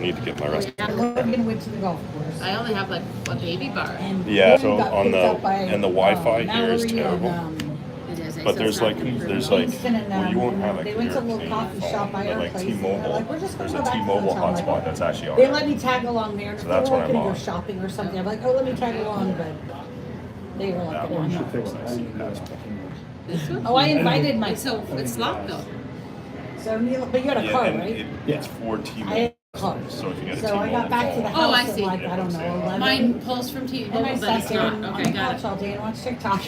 need to get my rest. Logan went to the golf course. I only have like a baby bar. And Yeah, so got on picked the up by, and the Wi-Fi here is Mallory terrible. It is. But there's like Kingston and well, you won't have it. they went to a little coffee shop by our like place. And they're T-Mobile. like, we're just There's gonna a go back to the T-Mobile hotel. I'm like, hotspot that's actually they alright. let me tag along there. So If that's they what were I'm gonna on. go shopping or something. I'm like, oh, let me tag along, but they were like, That no, one no. should fix nice. This one? Oh, I invited my. So it's locked though. So Neil, but you had a car, and right? it's for I T-Mobile. had a car. So if you get a So T-Mobile I got back to the phone, Oh, I house at see. like, I don't know, 11. Mine pulls from T-Mobile, And I but sat it's there not. on Okay, the got couch it. all day and watched TikTok.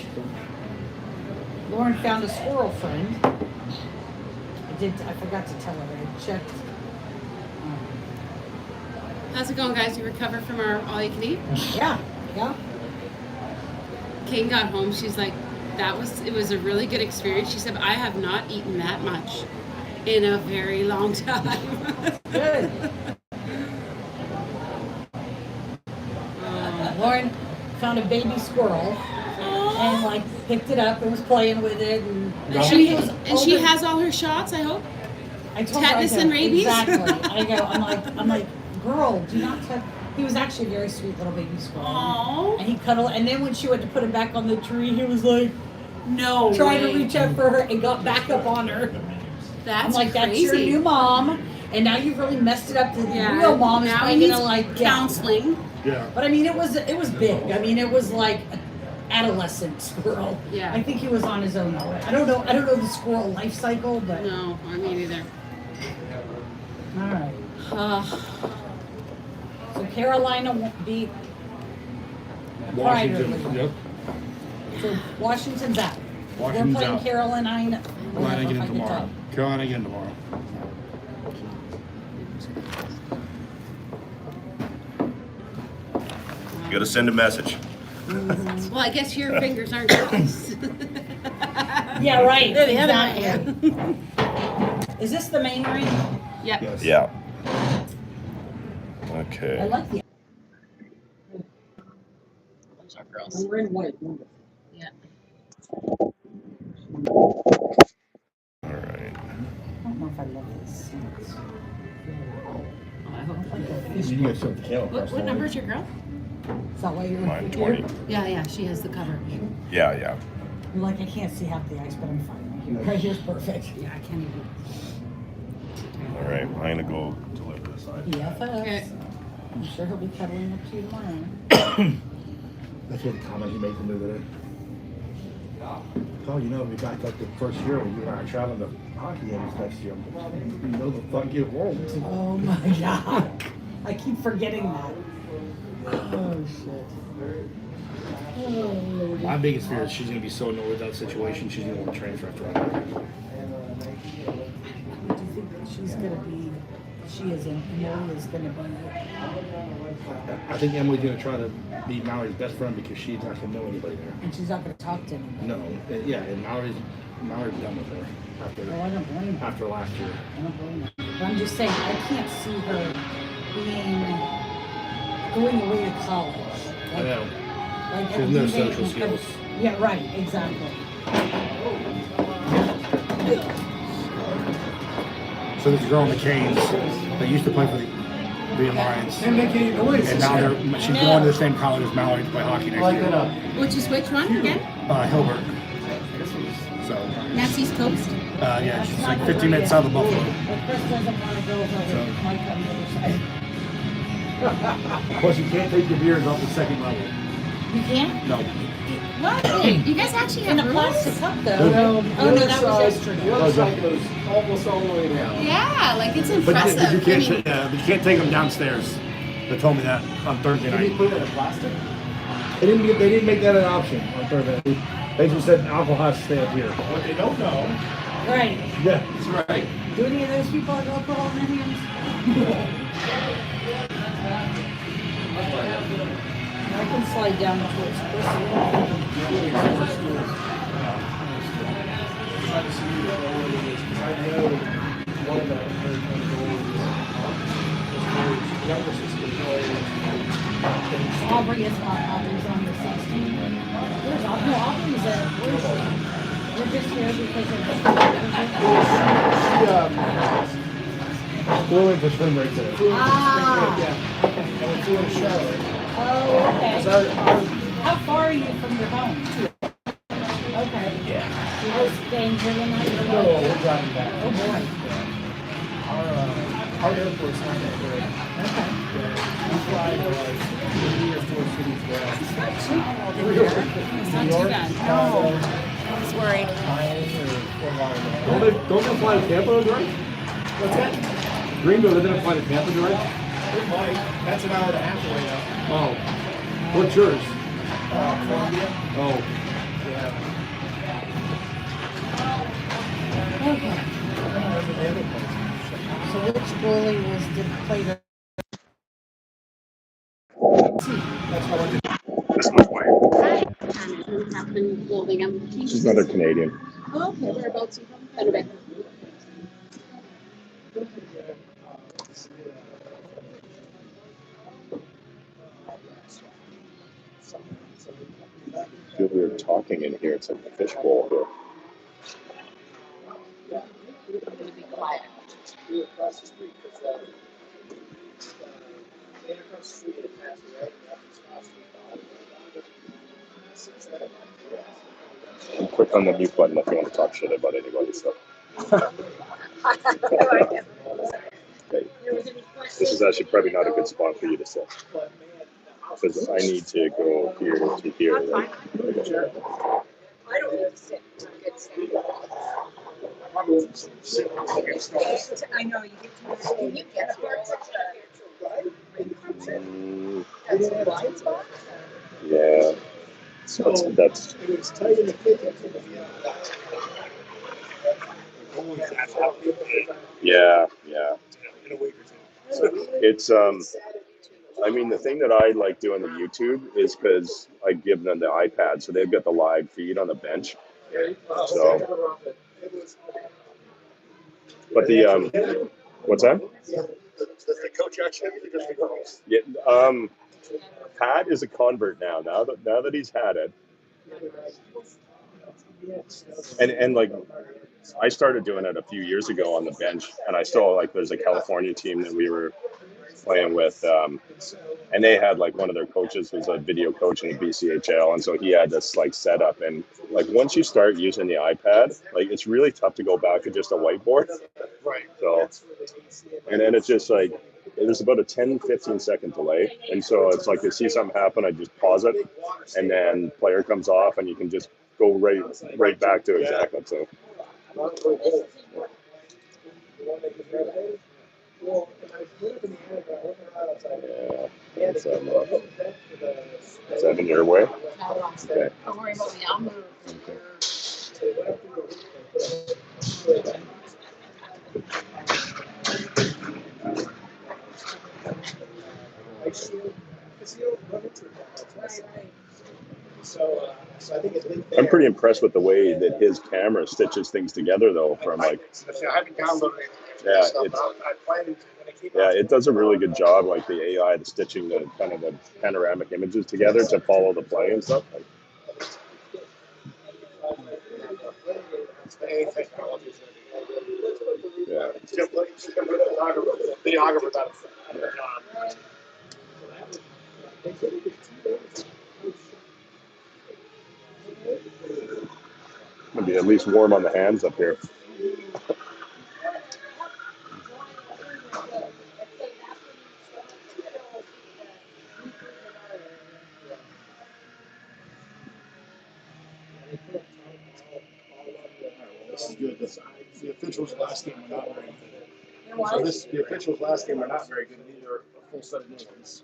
Lauren found a squirrel friend. I forgot to tell her. I checked. How's it going, guys? You recovered from our all you can eat? Yeah, yeah. Kane got home. She's like, it was a really good experience. She said, I have not eaten that much in a very long time. Good. Lauren found a baby squirrel and like picked it up and was playing with it and She has all her shots, I hope. I told her, tetanus I go, and rabies? Exactly. I'm like, girl, do not touch. He was actually a very sweet little baby squirrel. Aww. And he cuddled, and then when she went to put him back on the tree, he was like No trying way. to reach up for her and got back up on her. That's I'm like, crazy. that's your new mom, and now you've really messed it up. The real mom is now probably he needs gonna like counseling. Yeah. But I mean, it was big. I mean, it was like an adolescent squirrel. Yeah. I think he was on his own already. I don't know the squirrel life cycle, but No, I mean either. all right. So Carolina won't beat Washington. Yep. So Washington's out. Washington's We're playing out. Carolina. Carolina if I again can tomorrow. tell. Carolina again tomorrow. you gotta send a message. Well, I guess your fingers aren't yours. Yeah, right. They're the other Exactly. Is this the main ring? Yep. Yes. Yeah. I Okay. like the. Those are girls. We're in white. Yeah. All right. I don't know if I love this. Oh, I hope. You guys have the camera What number is your girl? Is that why you're Mine here? 20. Yeah, she has the cover. Yeah. I'm like, I can't see half the ice, but I'm fine. Right here. Right here's perfect. Yeah, I can't even. All right. I'm gonna go deliver this item. BFFs. Okay. I'm sure he'll be cuddling up to you tomorrow. That's what the comment he made to me today. Oh, you know, we back up the first year when you and I are traveling to hockey games next year. You know the fuck you won't. Oh my god. I keep forgetting that. Oh shit. Oh. My biggest fear is she's gonna be so annoyed with that situation, she's gonna want to transfer after that. Do you think that she's gonna be? She is in. Emily is gonna be. I think Emily's gonna try to be Mallory's best friend because she's not gonna know anybody there. And she's not gonna talk to anybody. No, yeah, and Mallory's done with her Oh, I don't blame her. after last year. I don't blame her. But I'm just saying, I can't see her going away to college. I know. Like She has no leaving social and- skills. Yeah, right, exactly. So there's a girl on the Canes that used to play for the Alliance. And now she's going to the same college as Mallory to play hockey next year. Which is which one again? Hilbert. So, That's East Coast. yeah, she's like 15 minutes south of Buffalo. But Chris doesn't want to go with Mike on the other side. Plus, you can't take your beers off the second level. You can't? No. What? Wait, you guys actually In have a rules? plastic cup though. Oh no, that was yesterday. The other side goes almost all the way down. Yeah, like it's But impressive. you can't, I mean, but you can't take them downstairs. They told me that on Thursday Can you night. put it in plastic? They didn't make that an option on Thursday. They just said alcohol has to stay up here. What they don't know. Right. Yeah. That's right. Do any of those people have alcohol in their hands? I can slide down towards Chris. I know one of the younger sister Aubrey is not. Aubrey's on the 16th. Where's Aubrey? No, Aubrey's at. Where's she? We're just here because of the. flew into spring break today. Ah. Yeah. And we flew into Charlotte. Oh, okay. 'Cause our How far are you from your home? Okay. yeah. You were staying here the night? No, we're driving back. Oh, boy. Our airport's not that great. Okay. We fly to like 3 or 4 cities there. It's not too cold in here. It's not too bad. No. I was worried. Miami or Fort Lauderdale. Don't they fly to Tampa, right? What's that? Greenville, they didn't fly to Tampa, right? It might. That's an hour and a half away now. Oh. What's yours? Columbia. Oh. Yeah. Okay. I don't remember the other place. So which goalie was did play the That's how I did. This is my wife. Have been building them. She's another Canadian. Oh, okay. Whereabouts you from? Canada. I feel weird talking in here. It's like a fishbowl here. I'm gonna be quiet. Across the street, because across the street, it passed right And click on the mute button if you want to talk shit about anybody. So. Okay. This is actually probably not a good spot for you to sit. Because I need to go here to here. Right? I don't need to sit. I know you get to know. Can you get parts of the blind spot? Yeah. That's it was tight in the kitchen. yeah. In a week or two. It's I mean, the thing that I like doing the YouTube is because I give them the iPad, so they've got the live feed on the bench. So, but the what's that? Does the coach actually have just the girls? Yeah, Pat is a convert now. Now that he's had it, and like I started doing it a few years ago on the bench, and I still like there's a California team that we were playing with, and they had like one of their coaches was a video coach in the BCHL, and so he had this like setup, and like once you start using the iPad, like it's really tough to go back to just a whiteboard. Right. So, and then it's just like there's about a 10-15 second delay, and so it's like you see something happen, I just pause it, and then player comes off, and you can just go right back to exactly. So. Yeah, it's 7 your way. Okay. Don't worry about me. I'll move. So I think it's I'm pretty impressed with the way that his camera stitches things together, though. From like, I haven't downloaded it. yeah, So it's, I plan to when it came yeah, out. it does a really good job. Like the AI, the stitching the kind of the panoramic images together to follow the play and stuff. Like, yeah. Videographer got it. Gonna be at least warm on the hands up here. This is good. The officials last game were not very good. So the officials last game were not very good. Neither a full set of new ones.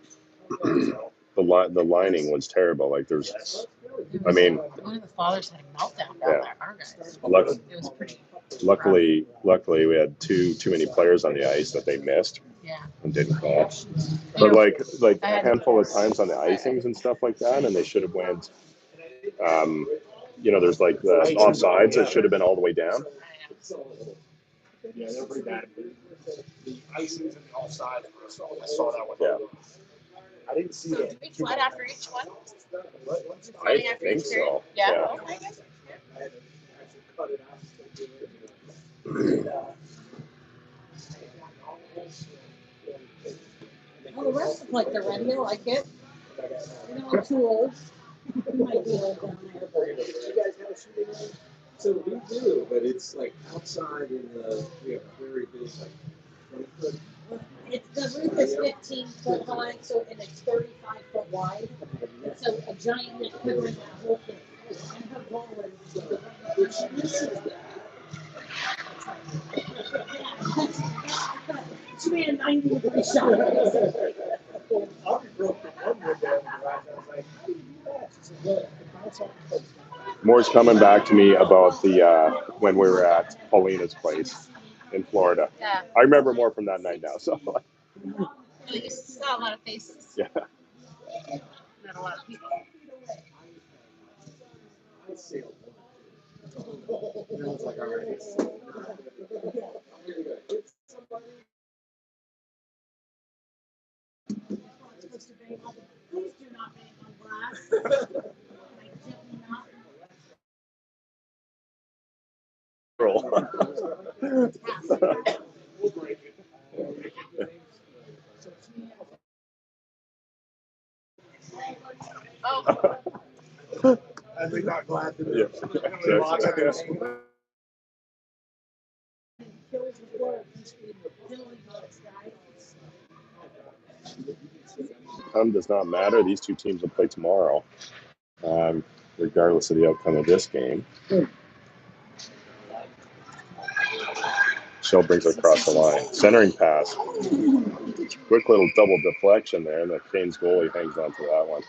The lining was terrible. Like there's, I mean, One of the fathers had a meltdown down yeah. there. Our guys. Luck, It was pretty. luckily we had too many players on the ice that they missed Yeah. and didn't call. But like a handful of times on the icings and stuff like that, and they should have went. There's like the offsides that should have been all the way down. Yeah, they're pretty bad. The icings and the offsides. I saw that one. Yeah. I didn't see that. Did we flood after each one? I think so. Yeah. I had to actually cut it out. the rest of like the ready. I like it. You know, I'm too old. You might be old down there, but You guys have a shooting range? So we do, but it's like outside in the, we have a very big, like, 20 foot. it's the roof is 15 foot high, so and it's 35 foot wide. And so a giant net covering that whole thing. And her goal is Which misses that. she made a 90-degree shot. Audrey broke the one window in the garage. I was like, how do you do that? She said, well, the bounce off the post. Moore's coming back to me about the when we were at Paulina's place in Florida. Yeah. I remember more from that night now. So You saw a lot of faces, yeah, not a lot of people. I sailed one. And I was like, all right. It's Please do not bang on glass. Like, gently not. And we got glad to Yeah, the box. I think Kills the floor. Killing bugs, guys. does not matter. These two teams will play tomorrow, regardless of the outcome of this game. Shell brings it across the line. Centering pass. Quick little double deflection there, and the Canes goalie hangs on to that one.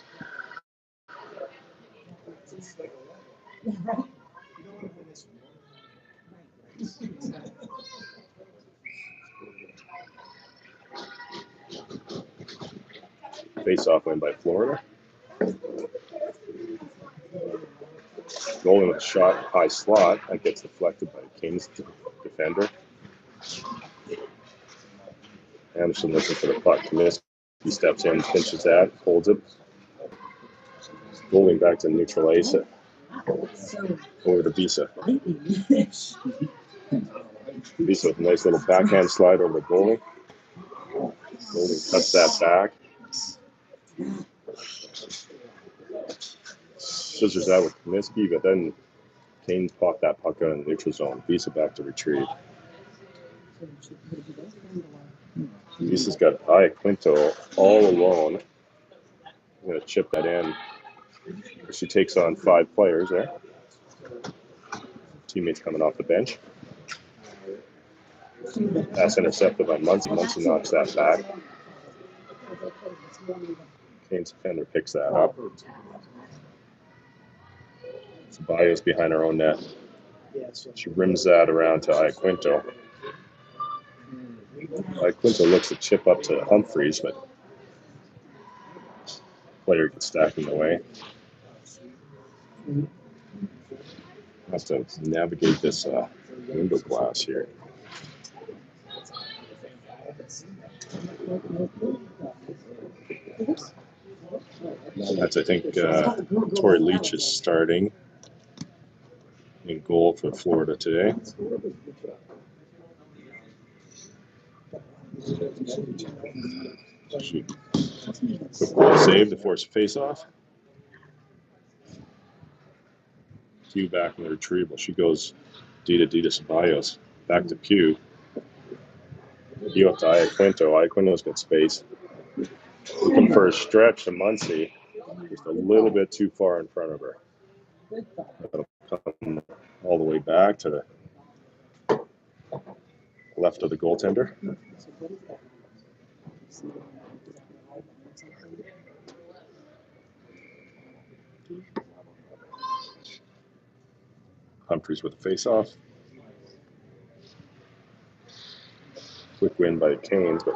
Face-off win by Florida. Goalie with a shot, high slot. That gets deflected by Canes defender. Anderson looking for the puck. Comiskey steps in, pinches that, holds it. Goalie back to neutral ice. Over to Visa. Visa with a nice little backhand slide over the goalie. Goalie cuts that back. Scissors out with Comiskey, but then Canes pop that puck out in the neutral zone. Visa back to retrieve. Visa's got Iaquinto all alone. I'm going to chip that in. She takes on 5 players there. Teammates coming off the bench. Pass intercepted by Muncy. Muncy knocks that back. Canes defender picks that up. Ceballos behind her own net. She rims that around to Iaquinto. Iaquinto looks to chip up to Humphreys, but player gets stacked in the way. Has to navigate this window glass here. That's, I think, Tori Leach is starting in goal for Florida today. Quick goal save to force a face-off. Pugh back in the retrieval. She goes D to Ceballos. Back to Pugh. Pugh up to Iaquinto. Iaquinto's got space. Looking for a stretch to Muncy. Just a little bit too far in front of her. That'll come all the way back to the left of the goaltender. Humphreys with a face-off. Quick win by Canes, but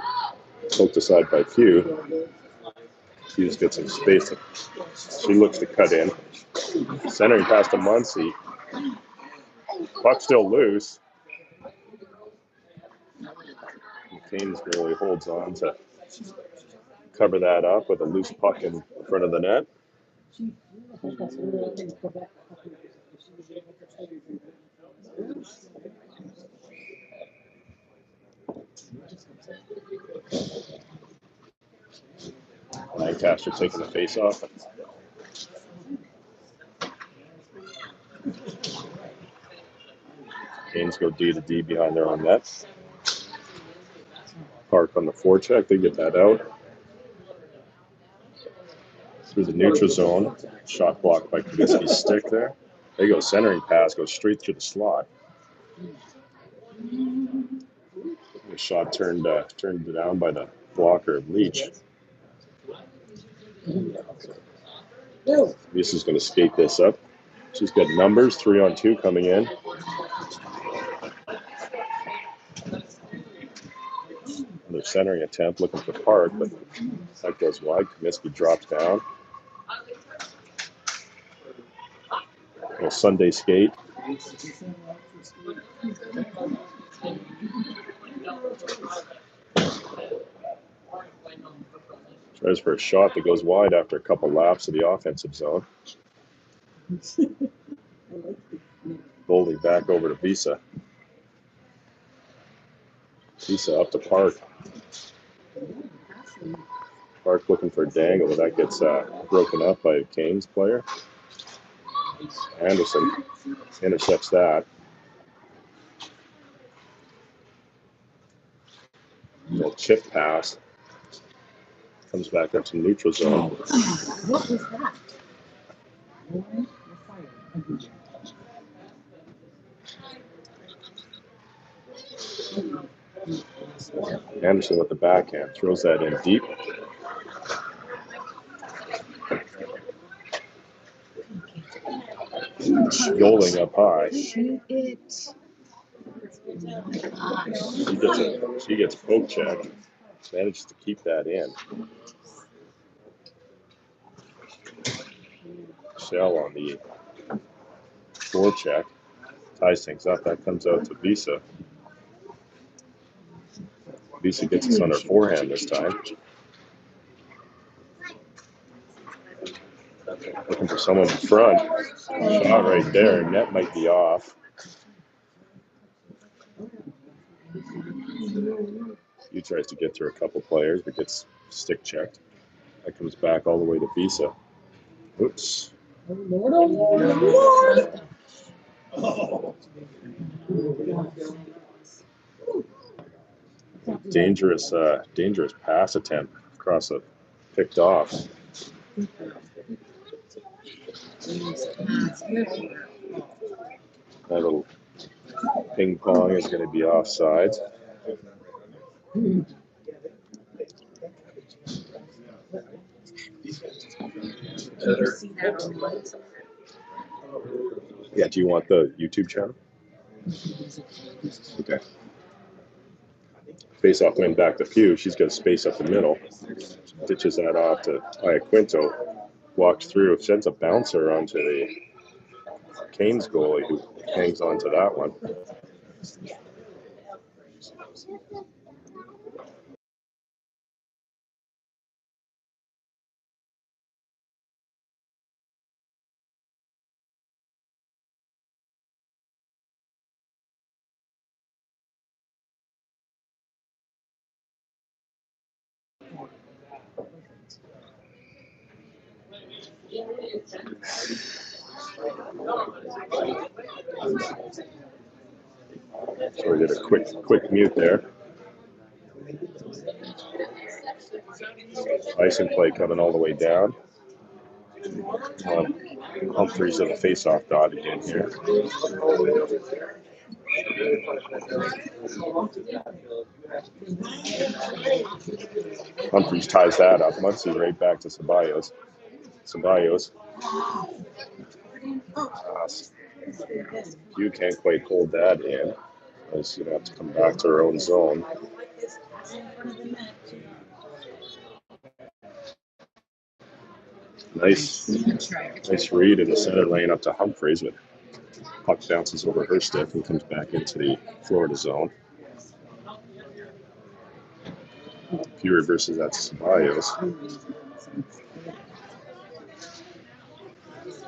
poked aside by Pugh. Pugh's got some space. She looks to cut in. Centering pass to Muncy. Puck still loose. Canes really holds on to cover that up with a loose puck in front of the net. Lancaster taking the face off. Canes go D to D behind their own net. Park on the forecheck, they get that out. Through the neutral zone, shot blocked by Kaminsky's stick there. They go centering pass, goes straight through the slot. The shot turned down by the blocker of Leach. Lisa's going to skate this up. She's got numbers, 3-on-2 coming in. Another centering attempt looking for Park, but that goes wide. Kaminsky drops down. Little Sunday skate. Tries for a shot that goes wide after a couple laps of the offensive zone. Goalie back over to Visa. Visa up to Park. Park looking for a dangle, but that gets broken up by a Canes player. Anderson intercepts that. Little chip pass. Comes back up to neutral zone. What was that? Anderson with the backhand. Throws that in deep. Yoling up high. Shoot it. She gets poke check. Manages to keep that in. Shell on the forecheck. Ties things up. That comes out to Visa. Visa gets us on her forehand this time. Looking for someone in front. Shot right there. Net might be off. He tries to get through a couple players, but gets stick checked. That comes back all the way to Visa. Oops. Dangerous pass attempt across a picked off. That little ping pong is going to be offside. Yeah, do you want the YouTube channel? Okay. Face off win back to Few. She's got space up the middle. Ditches that off to Iaquinto. Walks through, sends a bouncer onto the Canes goalie who hangs on to that one. So we did a quick mute there. Icing play coming all the way down. Humphreys in the face-off dot again here. Humphreys ties that up. Muncie right back to Ceballos. You can't quite hold that in. As you have to come back to her own zone. Nice read in the center lane up to Humphreys, but puck bounces over her stick and comes back into the Florida zone. Few reverses that to Ceballos.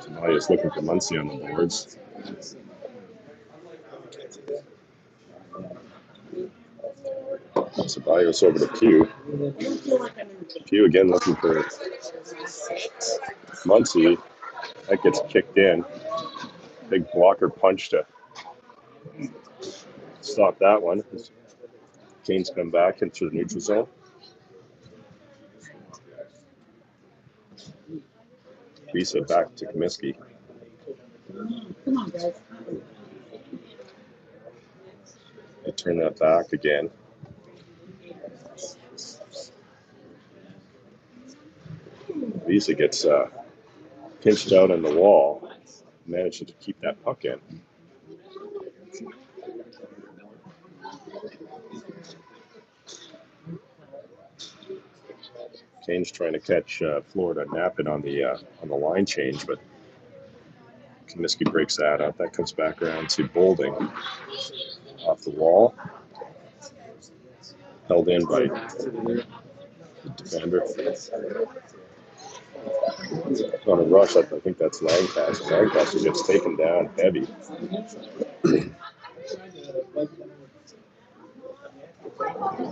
Ceballos looking for Muncie on the boards. Ceballos over to Pugh. Pugh again looking for Muncie. That gets kicked in. Big blocker punch to stop that one. Canes come back into the neutral zone. Visa back to Comiskey. Come on, guys. They turn that back again. Visa gets pinched out on the wall. Manages to keep that puck in. Canes trying to catch Florida napping on the line change, but Comiskey breaks that up. That comes back around to Bolding off the wall. Held in by the defender. On a rush, I think that's Lancaster. Lancaster gets taken down heavy.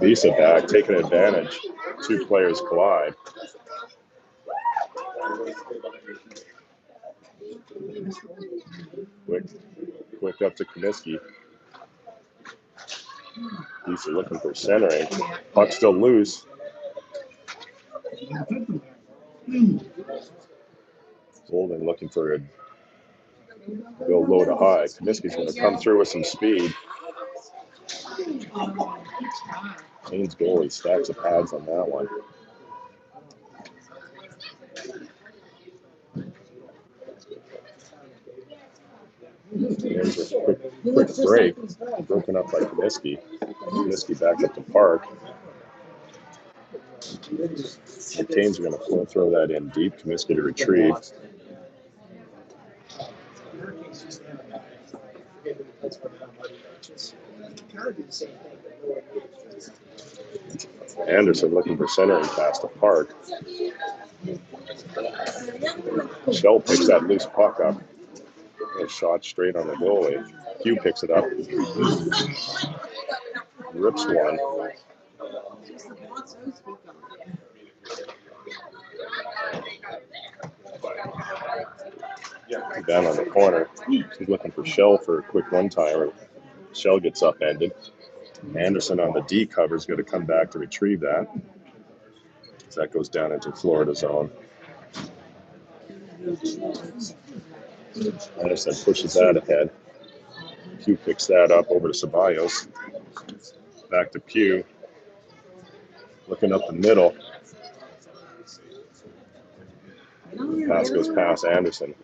Visa back, taking advantage. Two players collide. Quick up to Comiskey. Visa looking for centering. Puck still loose. Golden looking for a go low to high. Comiskey's going to come through with some speed. Canes goalie stacks of pads on that one. There's a quick break, broken up by Comiskey. Comiskey back up to Park. The Canes are going to throw that in deep. Comiskey to retrieve. Anderson looking for centering pass to Park. Shell picks that loose puck up. A shot straight on the goalie. Hugh picks it up. Rips one. Down on the corner. He's looking for Shell for a quick one-timer. Shell gets upended. Anderson on the D cover is going to come back to retrieve that. That goes down into Florida zone. Anderson pushes that ahead. Pugh picks that up over to Ceballos. Back to Pugh. Looking up the middle. Pass goes past Anderson.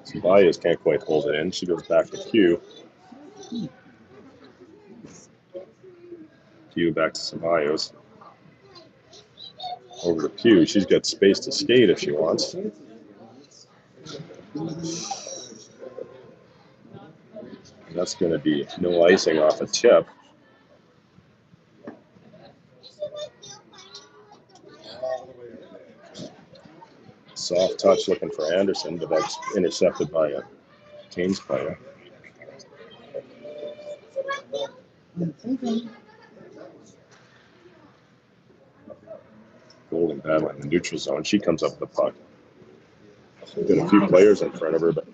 Ceballos can't quite hold it in. She goes back to Pugh. Pugh back to Ceballos. Over to Pugh. She's got space to skate if she wants. And that's going to be no icing off a tip. Soft touch looking for Anderson, but that's intercepted by a Canes player. Golden battle in the neutral zone. She comes up with the puck. Got a few players in front of her, but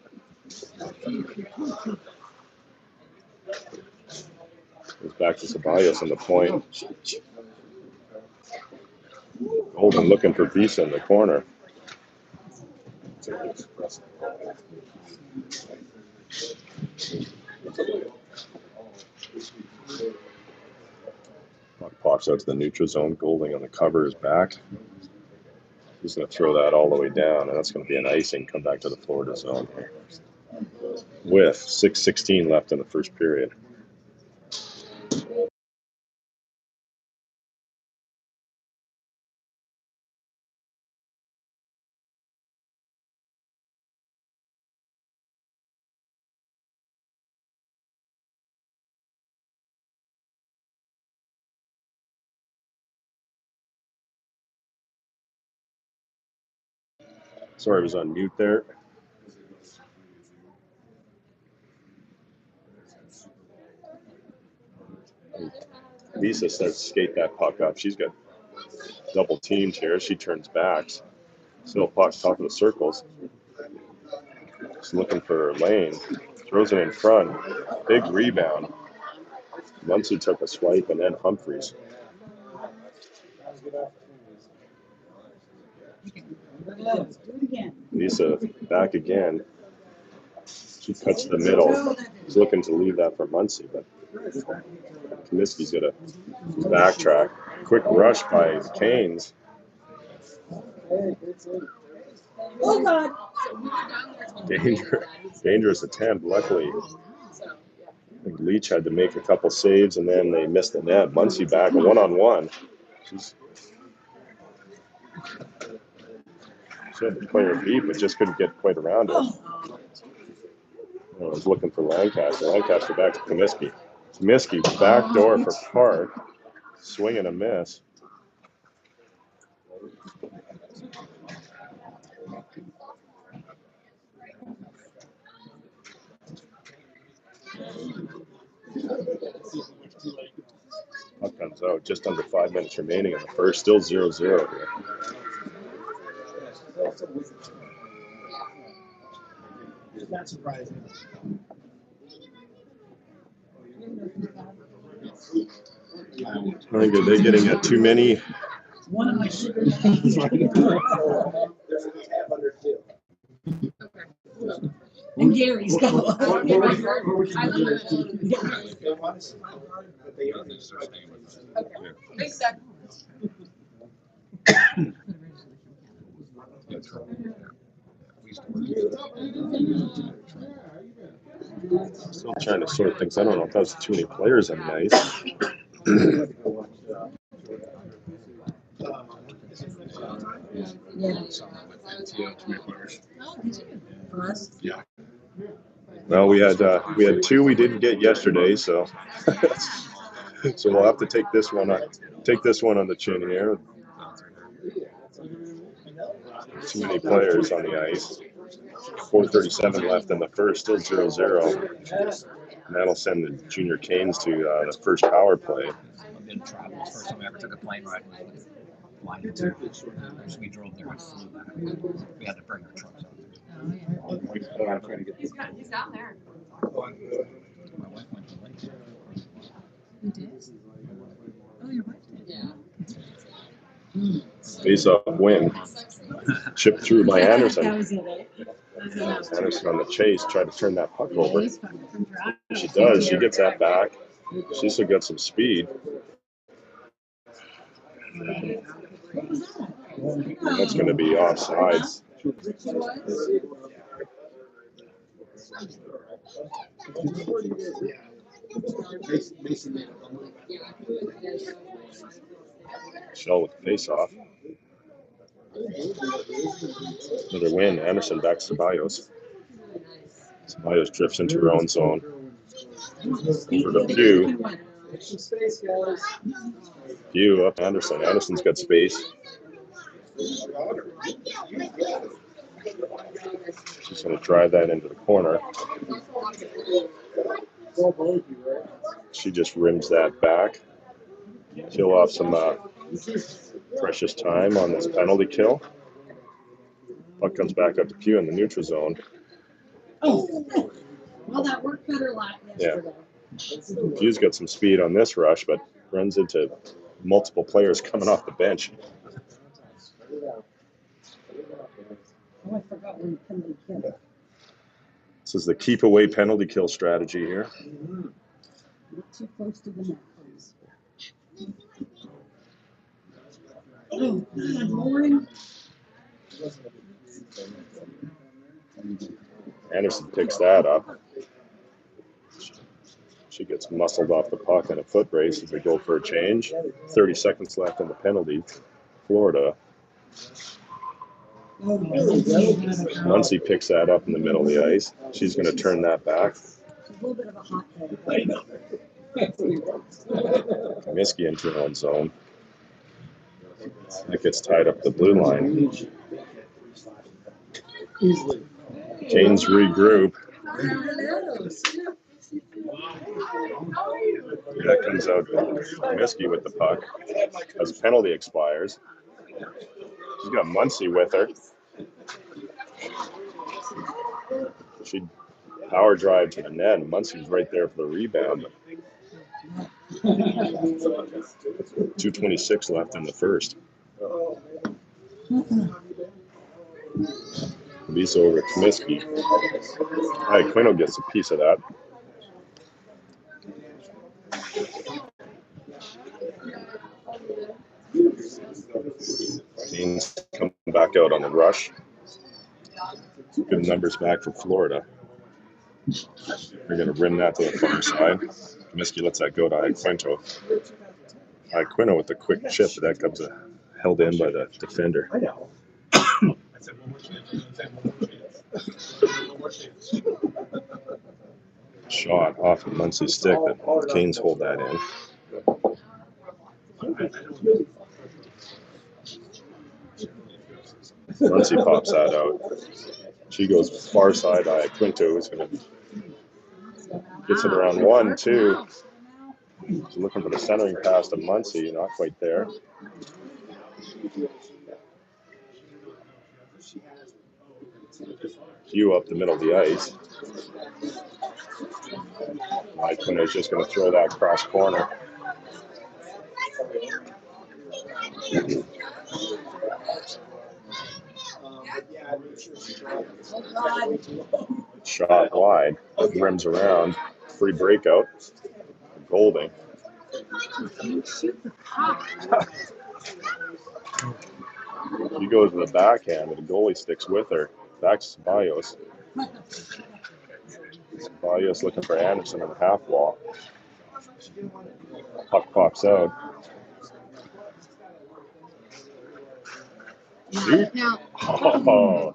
goes back to Ceballos on the point. Golden looking for Visa in the corner. Puck pops out to the neutral zone. Golding on the cover is back. He's going to throw that all the way down, and that's going to be an icing. Come back to the Florida zone with 6:16 left in the first period. Sorry, I was on mute there. Lisa starts to skate that puck up. She's got double teamed here. She turns back. Still puck top of the circles. Just looking for her lane. Throws it in front. Big rebound. Muncie took a swipe, and then Humphreys. Lisa back again. She cuts the middle. She's looking to leave that for Muncie, but Comiskey's got a backtrack. Quick rush by Canes. Oh, God. Dangerous attempt. Luckily, I think Leach had to make a couple saves, and then they missed the net. Muncie back, a one-on-one. She had the player beat, but just couldn't get quite around it. I was looking for Lancaster. Lancaster back to Comiskey. Comiskey backdoor for Park. Swing and a miss. Puck comes out. Just under 5 minutes remaining in the first. Still 0-0 here. Not surprising. I think are they getting too many? One of my sugar daddies right now. There's a tab under two. And Gary's got Still trying to sort things. I don't know if that's too many players on the ice. Yeah. Well, we had two we didn't get yesterday, so so we'll have to take this one on the chin here. Too many players on the ice. 4:37 left in the first, still 0-0. And that'll send the Junior Canes to the first power play. I've been traveling. It's the first time I ever took a plane ride. Line to two. So we drove there and flew back. We had to bring our trucks out there. He's down there. My wife went to the lake. You did? Oh, your wife did? Yeah. Face off win. Chipped through by Anderson. That was it. Anderson on the chase, tried to turn that puck over. She does. She gets that back. She's still got some speed. And that's going to be offsides. Shell with the face off. Another win. Anderson back to Ceballos. Ceballos drifts into her own zone. Over to Pugh. Pugh up Anderson. Anderson's got space. She's going to drive that into the corner. She just rims that back. Kill off some precious time on this penalty kill. Puck comes back up to Pugh in the neutral zone. Oh, well, that worked better yesterday. Pugh's got some speed on this rush, but runs into multiple players coming off the bench. Oh, I forgot when penalty kill. This is the keep away penalty kill strategy here. Not too close to the net, please. Oh, good morning. Anderson picks that up. She gets muscled off the puck in a foot race as we go for a change. 30 seconds left in the penalty. Florida. Muncie picks that up in the middle of the ice. She's going to turn that back. A little bit of a hot day. Comiskey into her own zone. That gets tied up the blue line. Canes regroup. That comes out Comiskey with the puck as penalty expires. She's got Muncie with her. She power drive to the net, and Muncie's right there for the rebound. 2:26 left in the first. Visa over Comiskey. Quino gets a piece of that. Canes come back out on the rush. Good numbers back for Florida. They're going to rim that to the far side. Comiskey lets that go to Iaquinto. Iaquinto with the quick chip, but that comes held in by the defender. Shot off of Muncie's stick, but the Canes hold that in. Muncie pops that out. She goes far side. Iaquinto who's going to gets it around 1-2. She's looking for the centering pass to Muncie, not quite there. Hugh up the middle of the ice. Iaquinto's just going to throw that cross corner. Shot wide, rims around, free breakout. Golding. She goes to the backhand, but the goalie sticks with her. Back to Ceballos. Ceballos looking for Anderson on the half wall. Puck pops out. Shoot. Oh.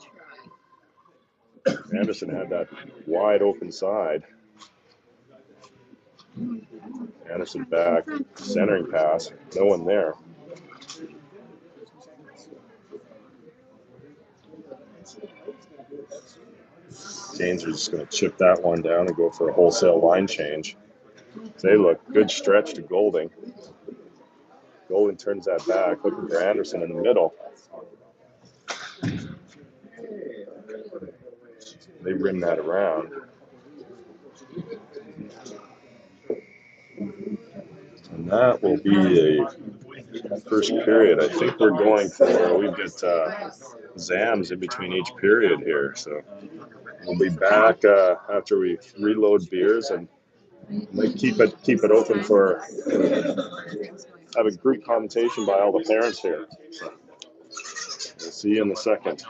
Anderson had that wide open side. Anderson back, centering pass, no one there. Canes are just going to chip that one down and go for a wholesale line change. They look good stretch to Golding. Golding turns that back, looking for Anderson in the middle. They rim that around. And that will be a first period. I think we're going for, we've got Zams in between each period here. So we'll be back after we reload beers and might keep it open for have a group conversation by all the parents here. So we'll see you in a second.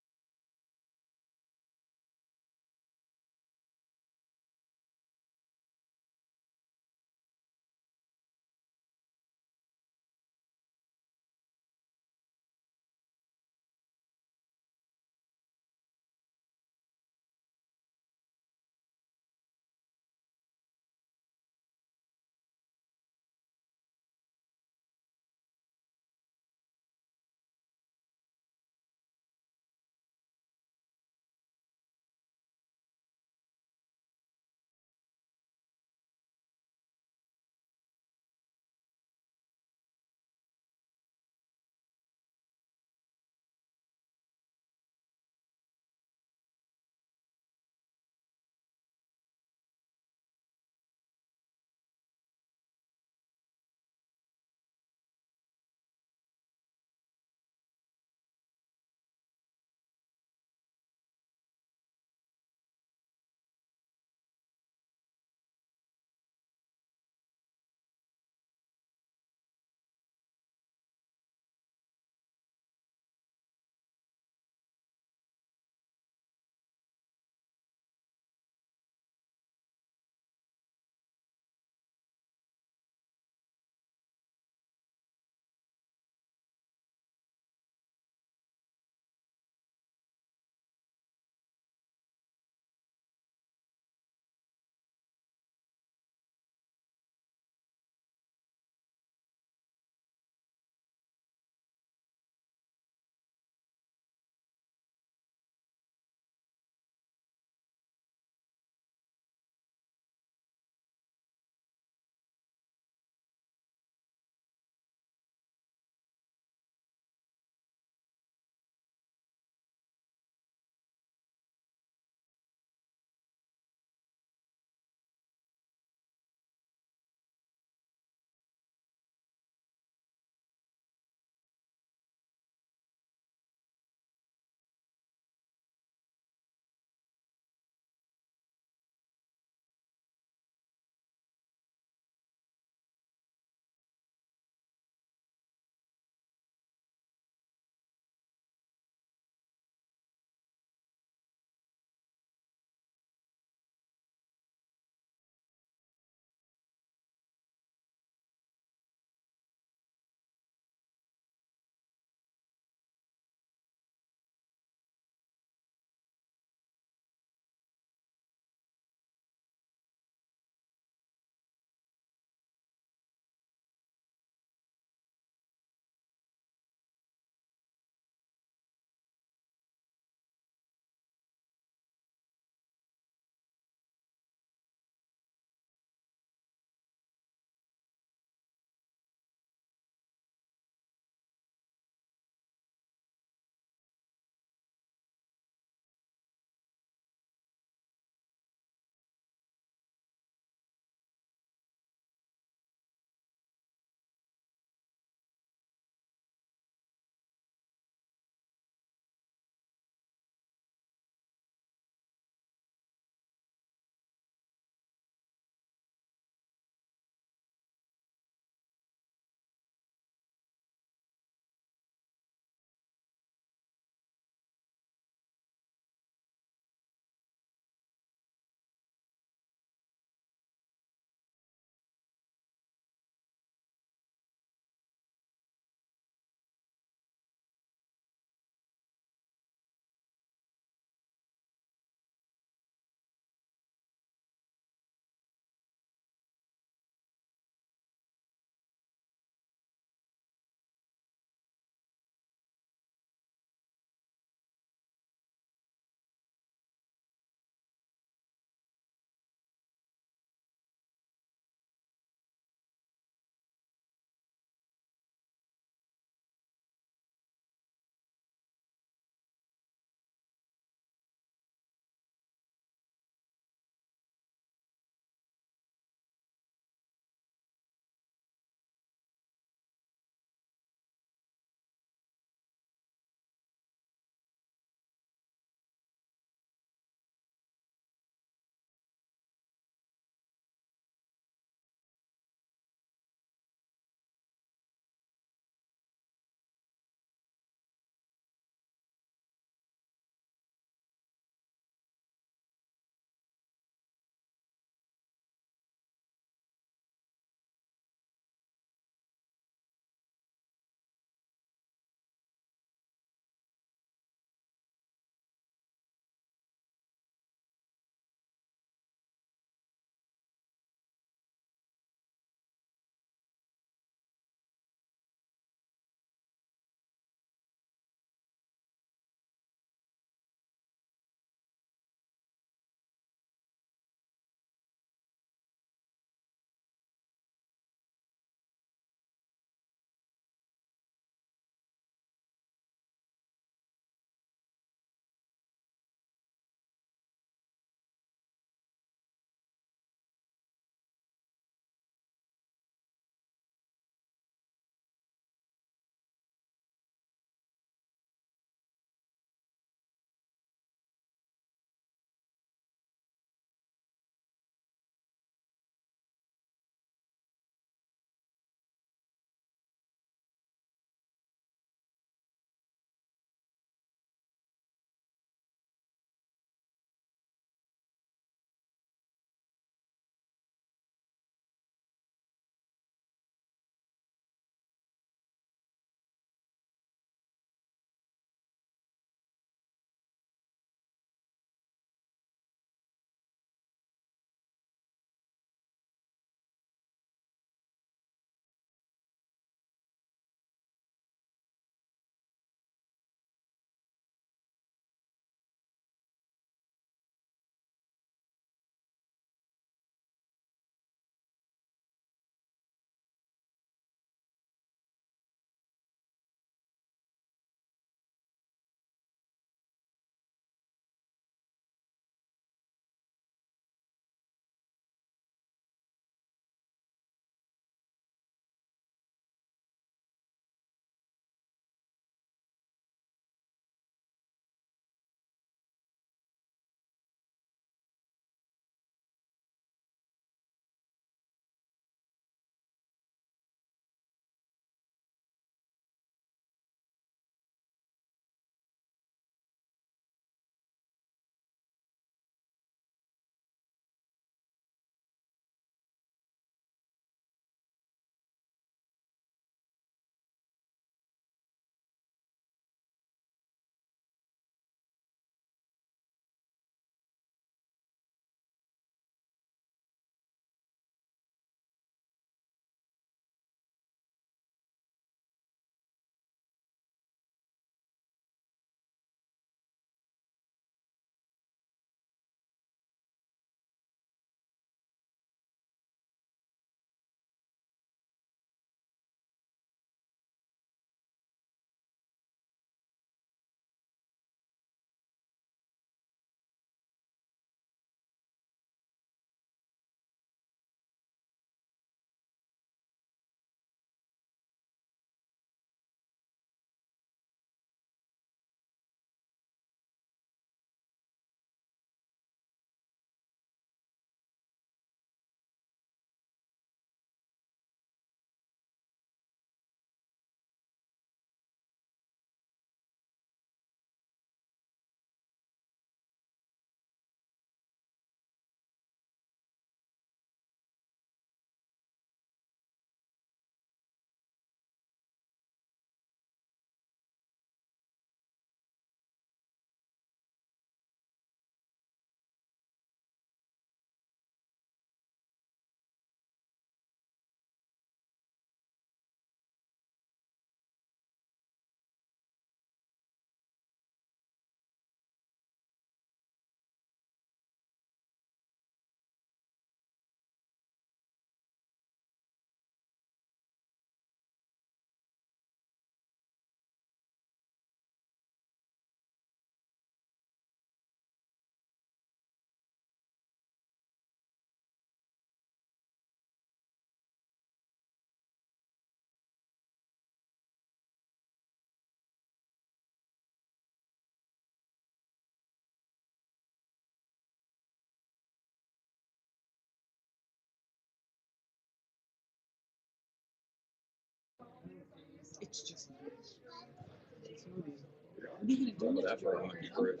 Remember that for a hockey bridge.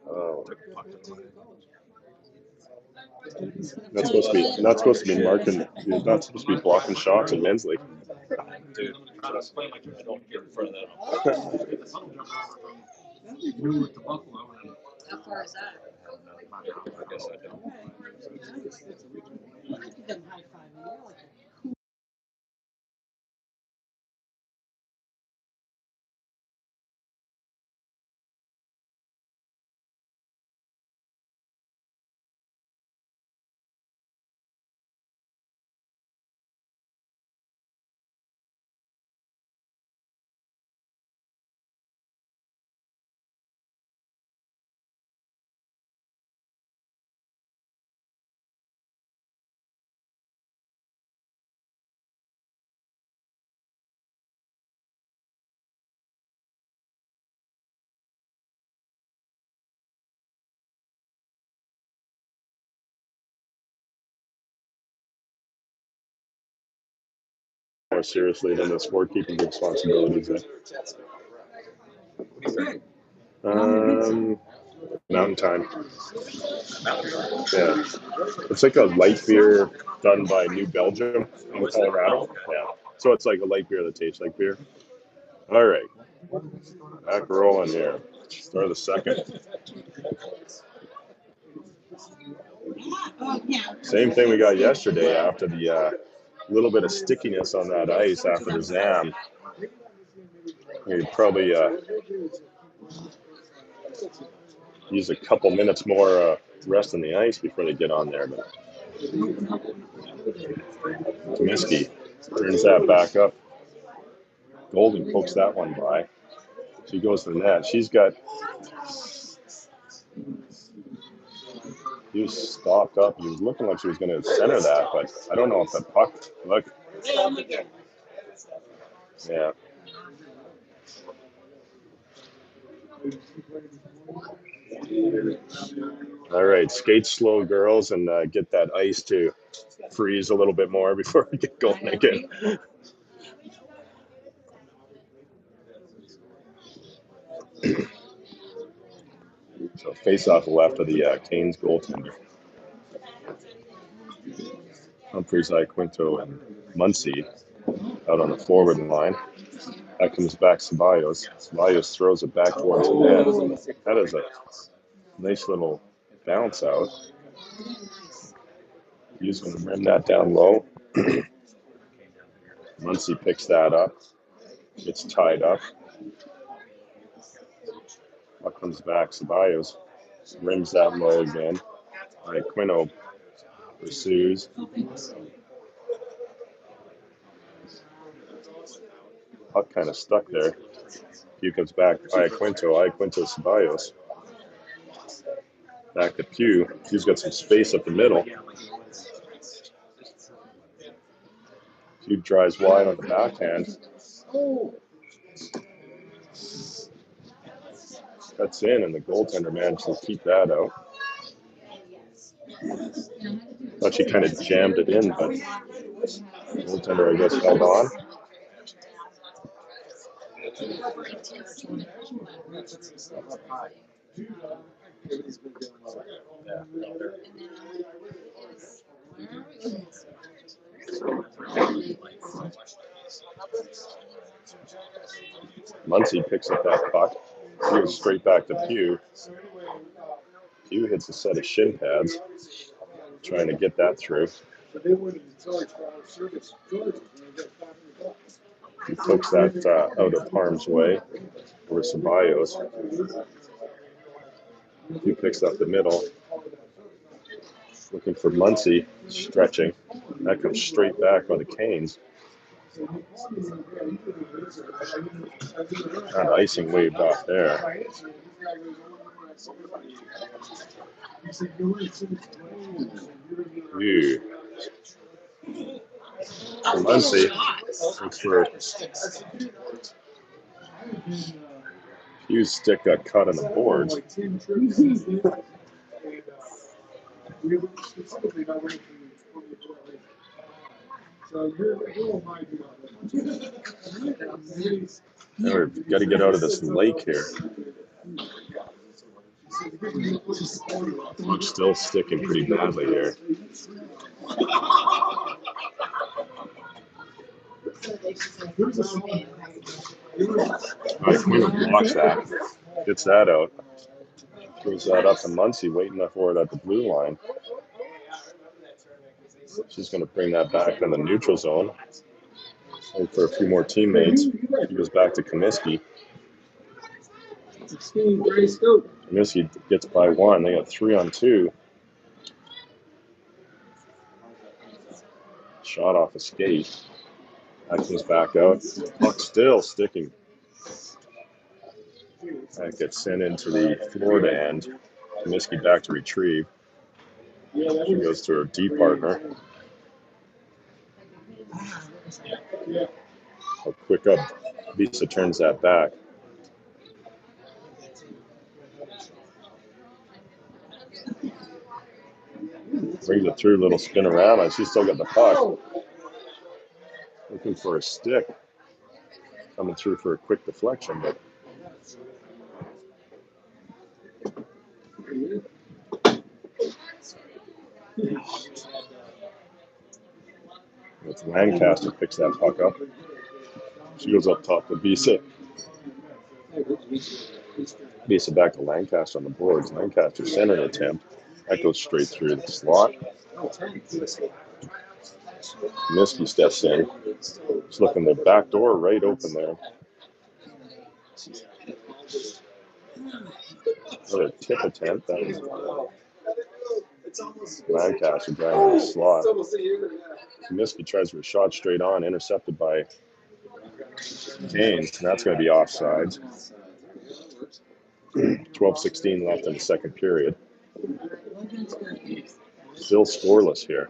Oh, Took a puck to the line. not supposed to be marking. You're not supposed to be blocking shots in men's league. Dude, trust me, I don't get in front of that. New with the Buffalo. How far is that? I guess I don't. I could give them high five. They're like a More seriously than the scorekeeping responsibilities. Mountain Time. Yeah, it's like a light beer done by New Belgium in Colorado. Yeah, so it's like a light beer that tastes like beer. All right, back rolling here. Start of the second. Same thing we got yesterday after the little bit of stickiness on that ice after the Zam. You'd probably use a couple minutes more rest on the ice before they get on there. But Comiskey turns that back up. Golden pokes that one by. She goes to the net. She's got. He was stopped up. He was looking like she was going to center that, but I don't know if the puck. Look. Yeah. All right, skate slow, girls, and get that ice to freeze a little bit more before we get going again. So face off the left of the Canes goaltender. Humphreys, Iaquinto, and Muncy out on the forward line. That comes back Ceballos. Ceballos throws it back towards the net. That is a nice little bounce out. He's going to rim that down low. Muncy picks that up. It's tied up. Puck comes back. Ceballos rims that low again. Iaquinto pursues. Puck kind of stuck there. Pugh comes back. Iaquinto Ceballos. Back to Pugh. Pugh's got some space up the middle. Pugh drives wide on the backhand. Cuts in, and the goaltender managed to keep that out. Thought she kind of jammed it in, but the goaltender, I guess, held on. Muncy picks up that puck. He goes straight back to Pugh. Pugh hits a set of shin pads, trying to get that through. He pokes that out of harm's way over Ceballos. Pugh picks up the middle. Looking for Muncy, stretching. That comes straight back by the Canes. Kind of icing waved off there. Ew. Muncy looks for Hugh's stick got caught on the boards. So you're my Now we've got to get out of this lake here. Puck's still sticking pretty badly here. Nice Quinn blocks that. Gets that out. Throws that up to Muncie, waiting for it at the blue line. She's going to bring that back in the neutral zone. Wait for a few more teammates. He goes back to Comiskey. Comiskey gets by one. They got 3-on-2. Shot off a skate. That comes back out. Puck still sticking. That gets sent into the Florida end. Comiskey back to retrieve. She goes to her D partner. A quick up. Visa turns that back. Brings it through, little spin around, and she's still got the puck. Looking for a stick. Coming through for a quick deflection, but it's Lancaster picks that puck up. She goes up top to Visa. Visa back to Lancaster on the boards. Lancaster center attempt. That goes straight through the slot. Comiskey steps in. She's looking the back door right open there. Another tip attempt. That was Lancaster driving the slot. Comiskey tries for a shot straight on, intercepted by Canes, and that's going to be offsides. 12:16 left in the second period. Still scoreless here.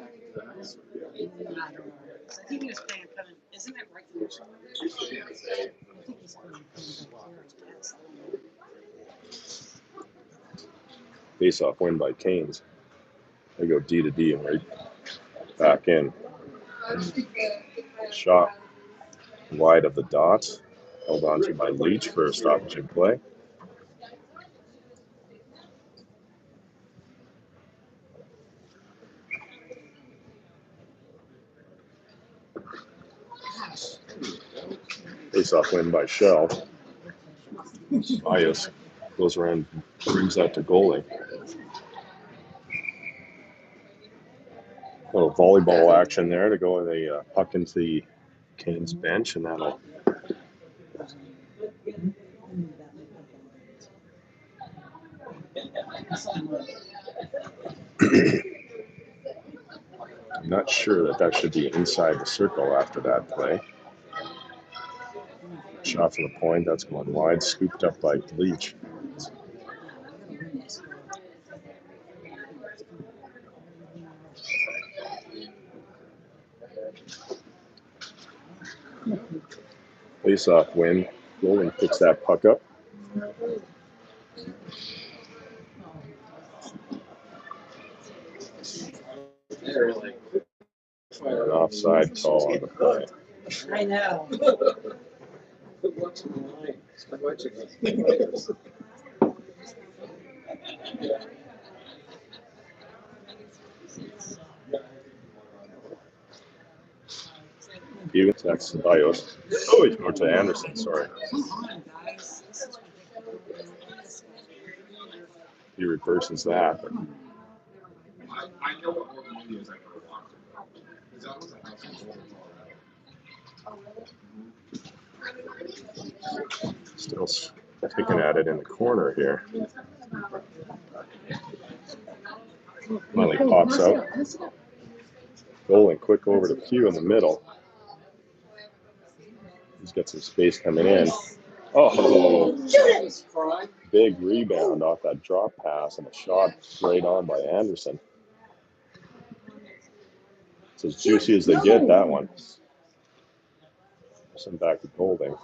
Face-off win by Canes. They go D to D and right back in. Shot wide of the dots. Held on to by Leach for a stoppage in play. Face-off win by Shell. Ayos goes around, brings that to goalie. A little volleyball action there to go with a puck into the Canes bench, and that'll I'm not sure that should be inside the circle after that play. Shot from the point, that's going wide, scooped up by Leach. Face-off win. Golden picks that puck up. An offside call on the play. I know. You, that's Bios. Oh, he's going to Anderson, sorry. He reverses that. But I know what more than is I never walked it. Because that was a house in Colorado. still picking at it in the corner here. Finally pops out. Goalie quick over to Pugh in the middle. He's got some space coming in. Oh, big rebound off that drop pass and a shot right on by Anderson. It's as juicy as they get, that one. Send back to Golding.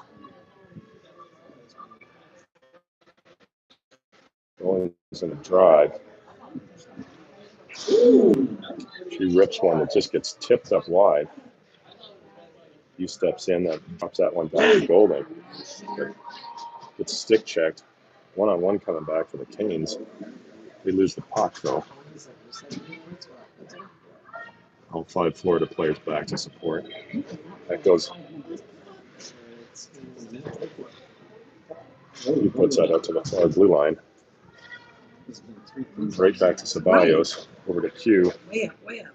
Golding's in a drive. She rips one that just gets tipped up wide. He steps in and drops that one back to Golding. It's stick checked. 1-on-1 coming back for the Canes. They lose the puck though. All 5 Florida players back to support. That goes. He puts that out to the far blue line. Right back to Ceballos. Over to Q. Way up.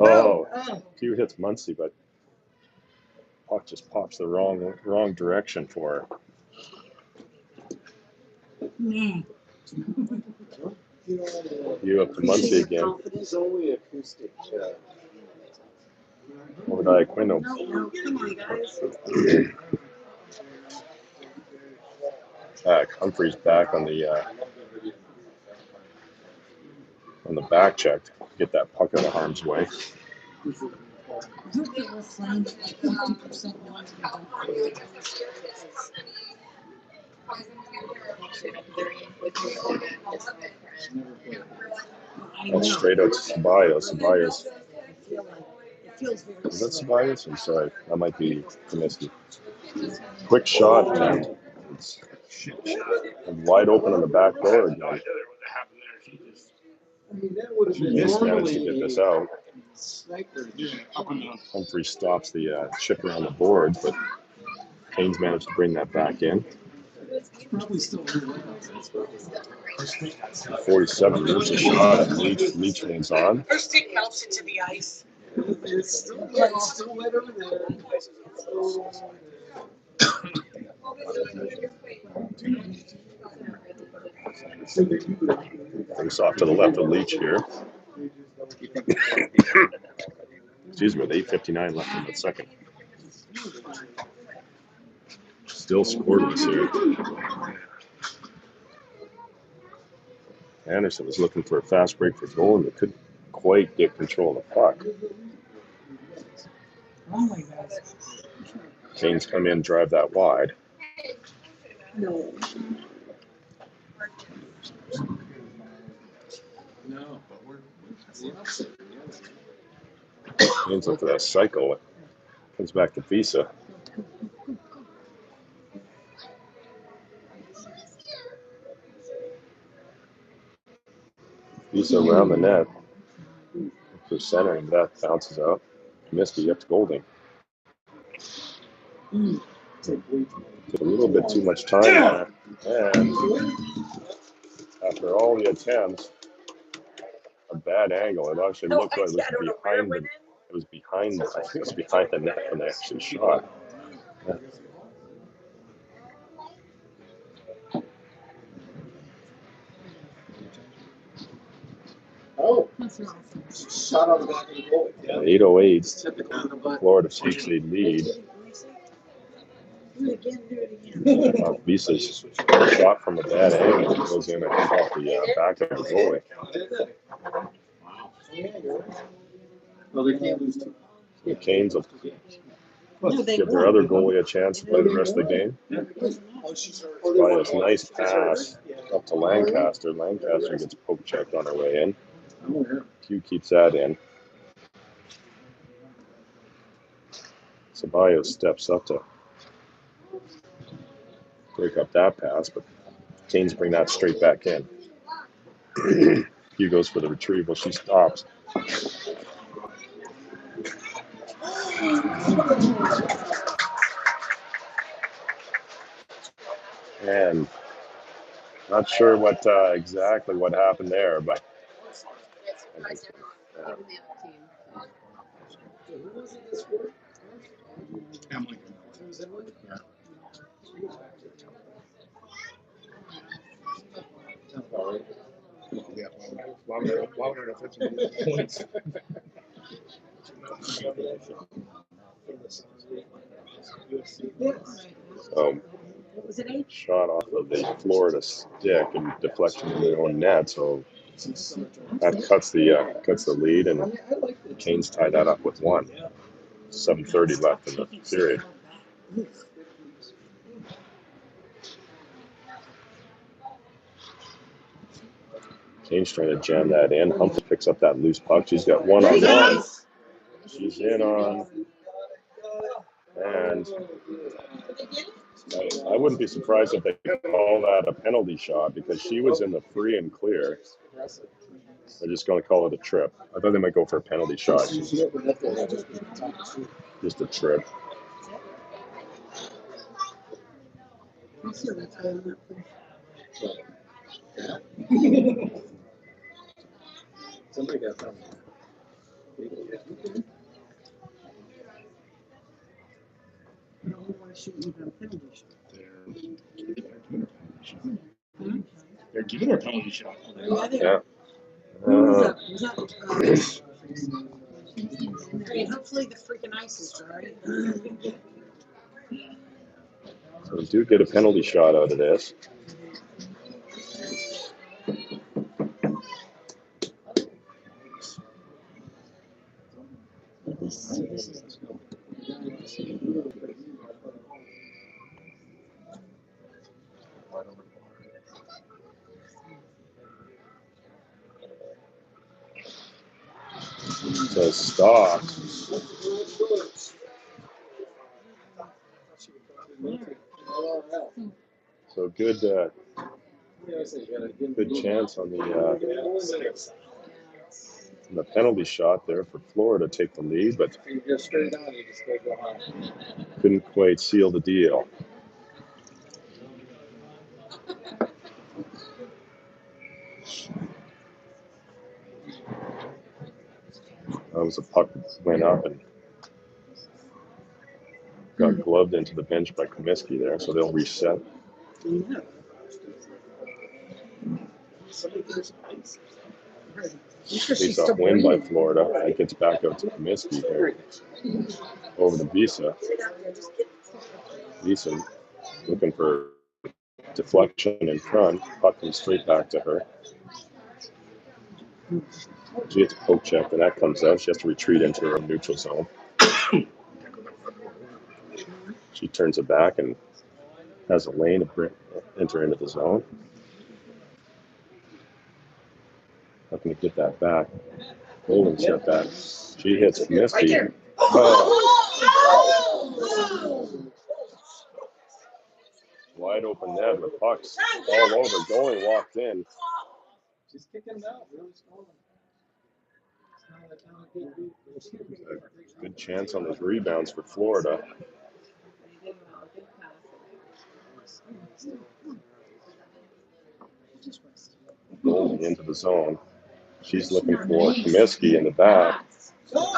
Oh, Q hits Muncy, but puck just pops the wrong direction for her. You up to Muncy again. It's only acoustic. Over to Aquino. No, come on, guys. Humphrey's back on the back check to get that puck out of harm's way. That's straight out to Ceballos. Ceballos. Is that Ceballos? I'm sorry. That might be Comiskey. Quick shot and it's wide open on the back door again. Canes managed to get this out. Humphrey stops the chip around the boards, but Canes managed to bring that back in. 47 moves a shot and Leach hangs on. Her stick melts into the ice. It's still wet over there. Face off to the left of Leach here. Excuse me, with 8:59 left in the second. Still scoreless here. Anderson was looking for a fast break for goal and they couldn't quite get control of the puck. Canes come in, drive that wide. No. Canes look for that cycle. It comes back to Visa. Visa around the net. For center, and that bounces out. Comiskey up to Golding. Took a little bit too much time there. And after all the attempts, a bad angle. It actually looked like it was behind. I think it was behind the net when they actually shot. Yeah. Oh, shot on the back of the goal. Yeah. 8:08. Florida takes a lead. Visa's shot from a bad angle goes in and comes off the back of the goalie. Well, they can't lose two. The Canes will give their other goalie a chance to play the rest of the game. By this nice pass up to Lancaster. Lancaster gets poke checked on her way in. Q keeps that in. Ceballos steps up to break up that pass, but Canes bring that straight back in. Q goes for the retrieval. She stops. And not sure what exactly what happened there, but Emily. Yeah, longer than 15 points. Shot off of the Florida stick and deflection in their own net, so that cuts the lead, and Canes tie that up with one. 7:30 left in the period. Canes trying to jam that in. Humphrey picks up that loose puck. She's got one-on-one. She's in on And I wouldn't be surprised if they call that a penalty shot because she was in the free and clear. They're just going to call it a trip. I thought they might go for a penalty shot. Just a trip. Somebody got that. They're giving her a penalty shot. Yeah. Hopefully the freaking ice is dry. So we do get a penalty shot out of this. So stop. So good chance on the penalty shot there for Florida to take the lead, but couldn't quite seal the deal. That was a puck that went up and got gloved into the bench by Comiskey there, so they'll reset. Face off win by Florida. That gets back out to Comiskey here. Over to Visa. Visa looking for deflection in front. Puck comes straight back to her. She gets a poke check, and that comes out. She has to retreat into her neutral zone. She turns it back and has a lane to enter into the zone. Not going to get that back. Golden set that. She hits Comiskey. Wide open net. The puck's all over. Going walked in. She's kicking it out. Good chance on those rebounds for Florida. Golden into the zone. She's looking for Comiskey in the back. Goal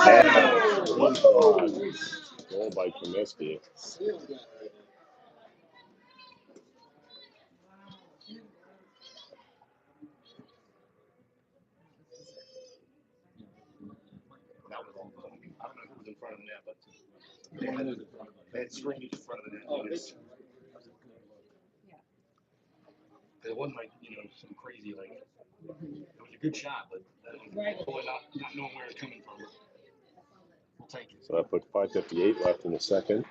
by Comiskey. I don't know who was in front of the net, but they had screens in front of the net. It wasn't like, some crazy, like, it was a good shot, but not knowing where it's coming from. We'll take it. So that puts 5:58 left in the second.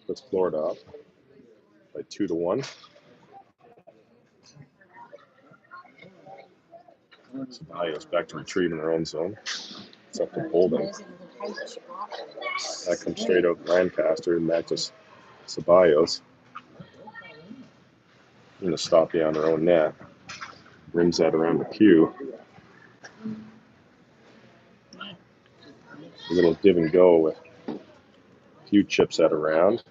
Puts Florida up by 2-1. Ceballos back to retrieve in their own zone. It's up to Bolden. That comes straight out Lancaster and back to Ceballos. Going to stop you on their own net. Brings that around the queue. A little give and go with a few chips at around.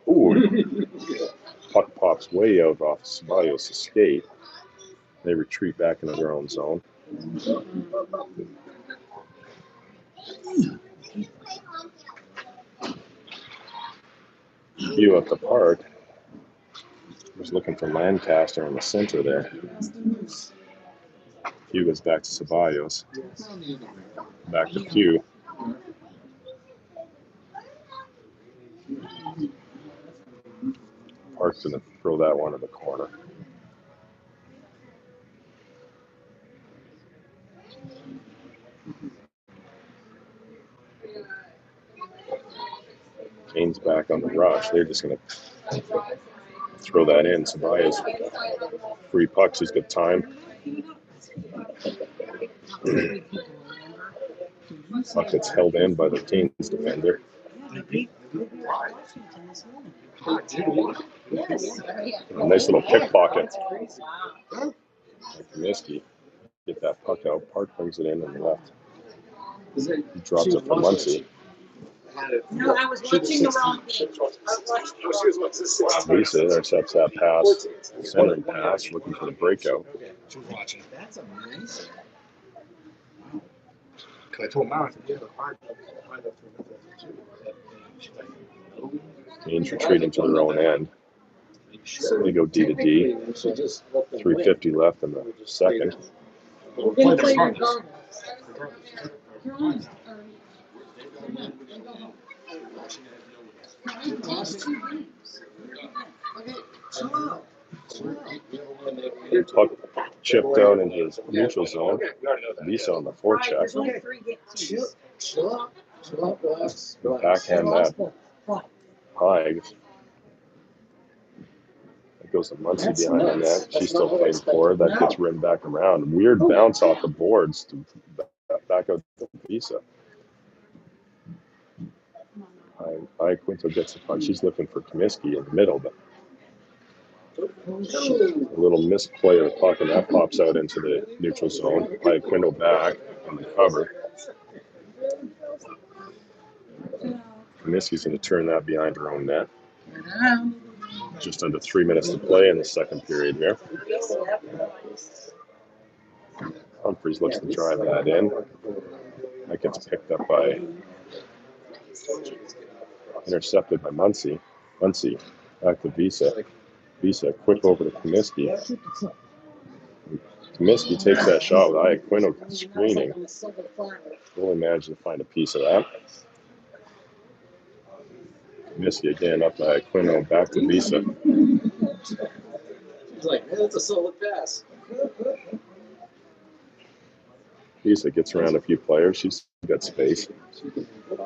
Ooh. Puck pops way out off Ceballos' skate. They retreat back into their own zone. View at the park. Was looking for Lancaster in the center there. Pugh goes back to Ceballos. Back to Pugh. Park's going to throw that one in the corner. Kane's back on the rush. They're just going to throw that in. Ceballos, free pucks. He's got time. Puck gets held in by the Canes defender. A nice little pickpocket. Comiskey get that puck out. Park brings it in on the left. He drops it for Muncie. No, I was watching the wrong game. Lisa intercepts that pass, centering pass, looking for the breakout. She was watching. That's amazing. Cause I told Mom, I said, yeah, find that she's like, no. Canes retreating to their own end. They go D to D. 3:50 left in the second. You're gonna play regardless. You're on. Takes 2 games. Puck chipped out into his neutral zone. Lisa on the forecheck. There's only 3 games. Backhand that high. It goes to Muncie behind the net. She's still playing forward. That gets rimmed back around. Weird bounce off the boards to back out to Visa. Quinto gets the puck. She's looking for Comiskey in the middle, but a little misplay of the puck, and that pops out into the neutral zone. Quinto back on the cover. Comiskey's going to turn that behind her own net. Just under 3 minutes to play in the second period here. Humphreys looks to drive that in. That gets picked up by, intercepted by Muncie. Muncie back to Visa. Visa quick over to Comiskey. Comiskey takes that shot with Iaquinto screening. Really managed to find a piece of that. Comiskey again up by Iaquinto, back to Visa. He's like, man, that's a solid pass. Visa gets around a few players. She's got space.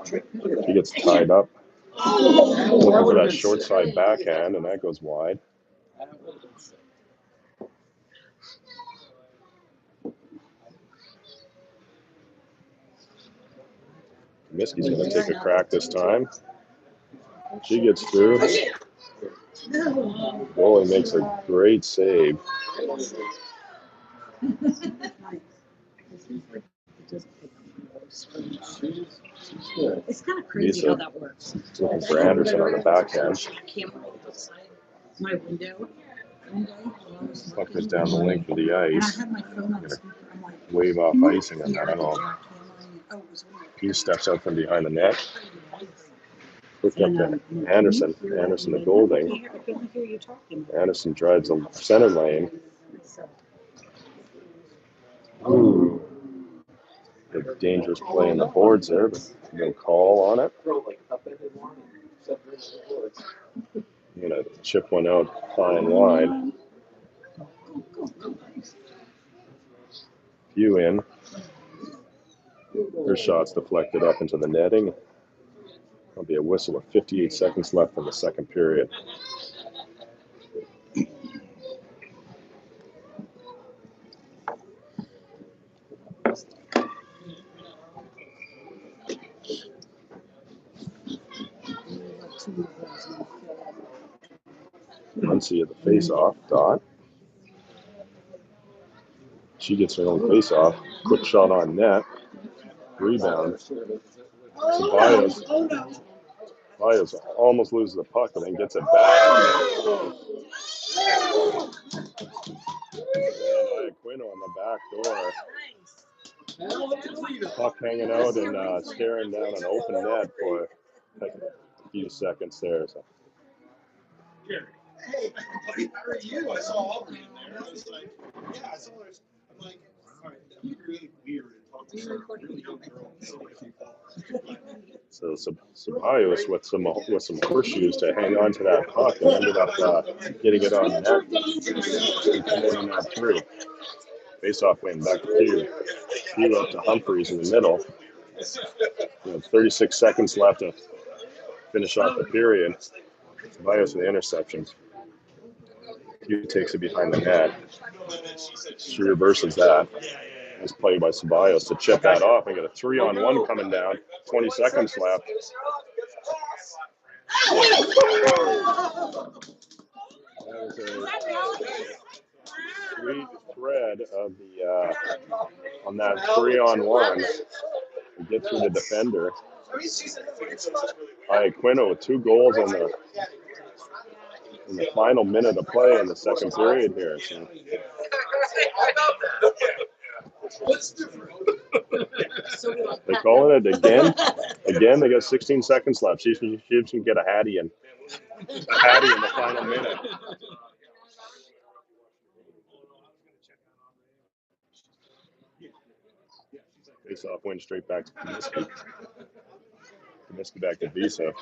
She gets tied up. Looking for that short side backhand, and that goes wide. Comiskey's going to take a crack this time. She gets through. Goalie makes a great save. It's kind of crazy how that works. Looking for Anderson on the backhand. Camera outside my window. Puck goes down the length of the And I ice. had my phone on speaker. I'm like, Wave off icing on that. I don't know. He steps out from behind the net. Quick up to Anderson. Anderson the Golding. I can only hear you talking. Anderson drives the center lane. Ooh. A dangerous play in the boards there, but no call on it. I'm going to chip one out high and wide. Few in. Her shot's deflected up into the netting. There'll be a whistle with 58 seconds left in the second period. Muncie at the face-off. Dot. She gets her own face-off. Quick shot on net. Rebound. Ceballos almost loses the puck and then gets it back. Iaquinto on the back door. Puck hanging out and staring down an open net for a few seconds there. So. Hey, buddy, how are you? I saw Aubrey in there. I was like, yeah, I saw her. I'm like, all right, that'd be really weird to talk to some really young girl and so many people. So Ceballos with some horseshoes to hang on to that puck and ended up getting it on net and converting that through. Face-off win back to Pew. Pew up to Humphreys in the middle. 36 seconds left to finish off the period. Ceballos with the interceptions. Pew takes it behind the net. She reverses that. Nice play by Ceballos to chip that off and get a 3-on-1 coming down. 20 seconds left. That was a sweet thread of the on that 3-on-1 to get through the defender. Iaquinta with 2 goals in the final minute of play in the second period here. So. They're calling it again. Again, they got 16 seconds left. She can get a Hattie in. A Hattie in the final minute. Face off win straight back to Comiskey. Comiskey back to Visa.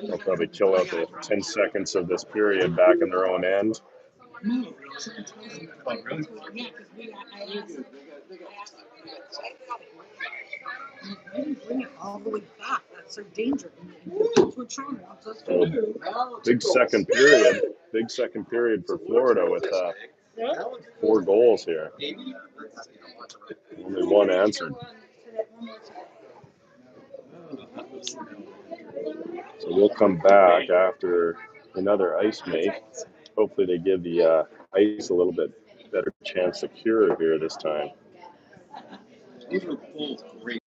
They'll probably kill out the 10 seconds of this period back in their own end. Bring it all the way back. That's so dangerous. So, big second period. Big second period for Florida with 4 goals here. Only one answered. So we'll come back after another ice make. Hopefully they give the ice a little bit better chance to cure here this time. These are both great.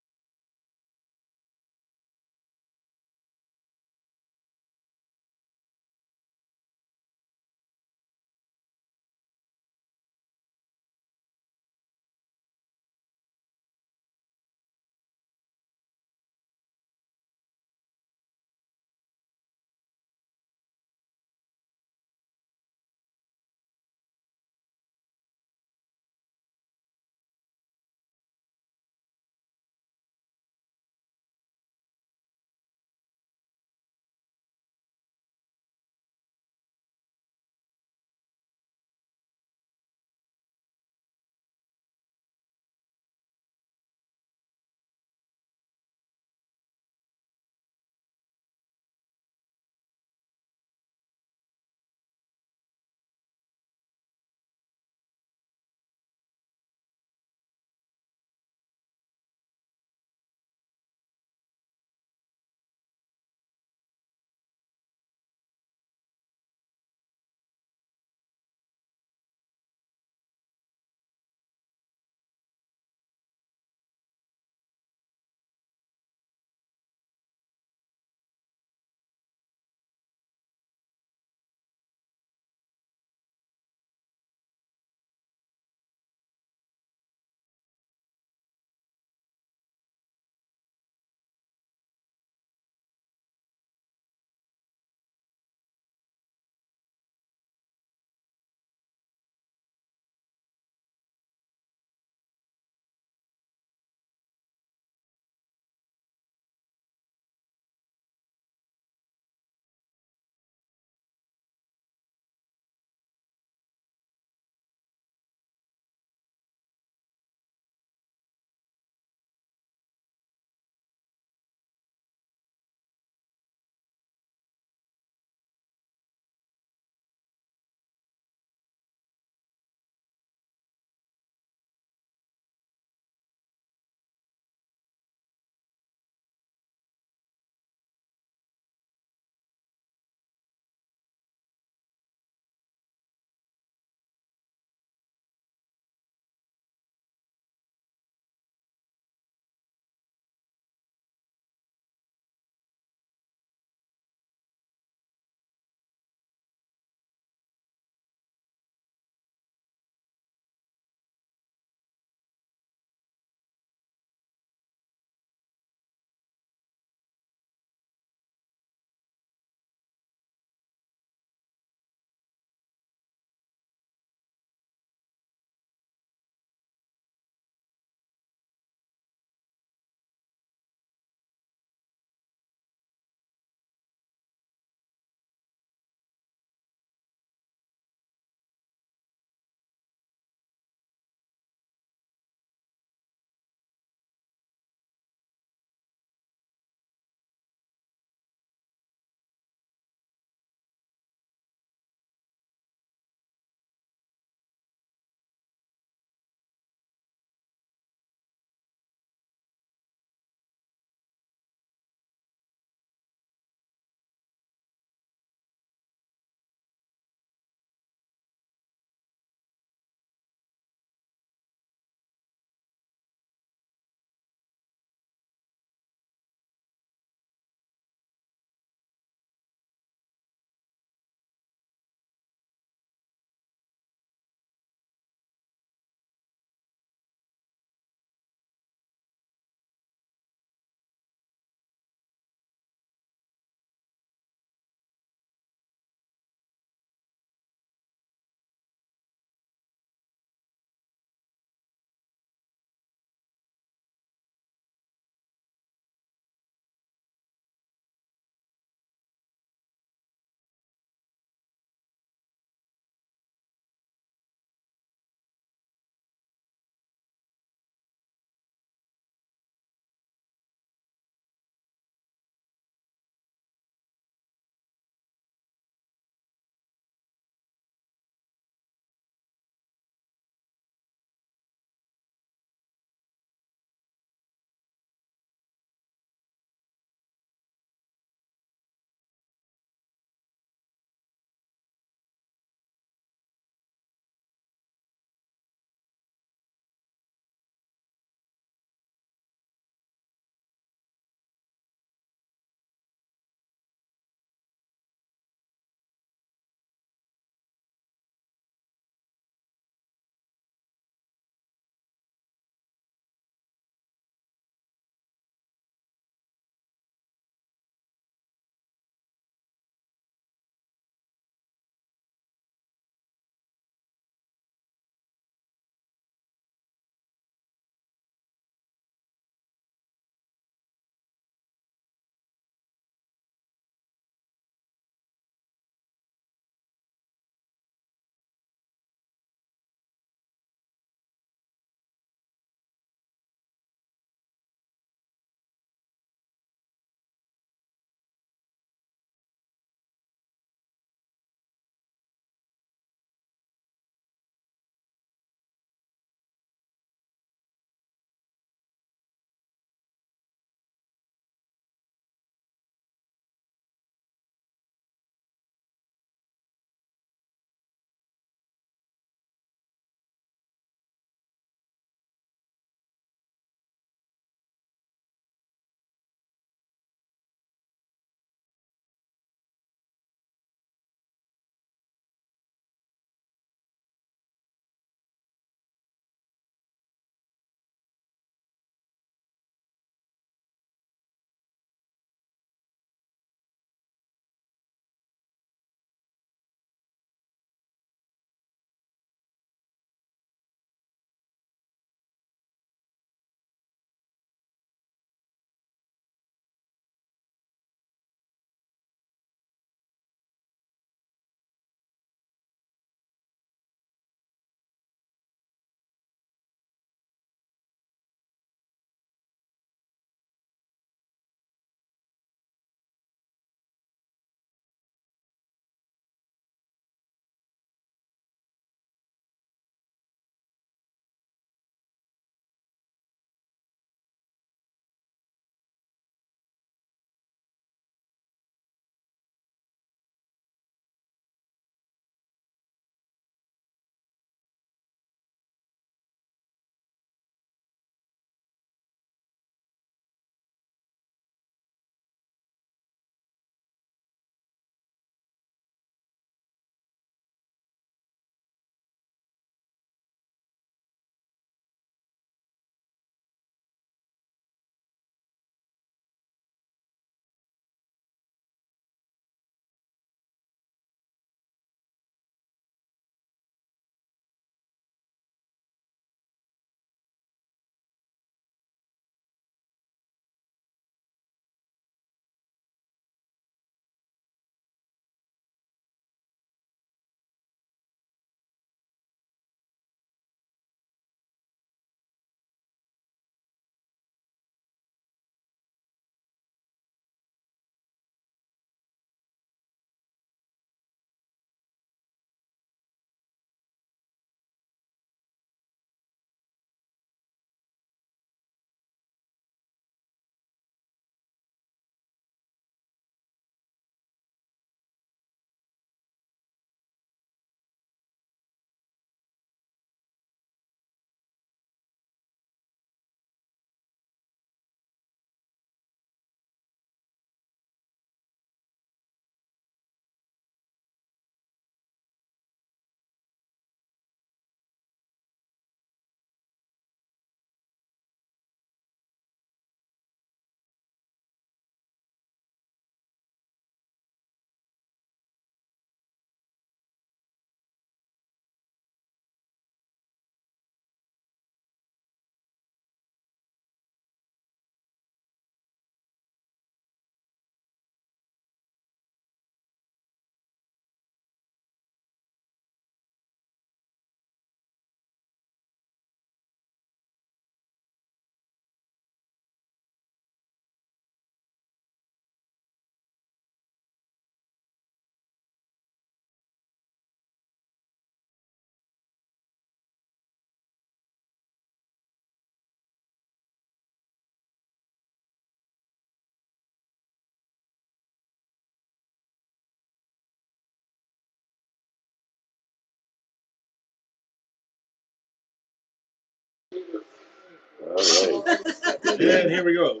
right. And here we go.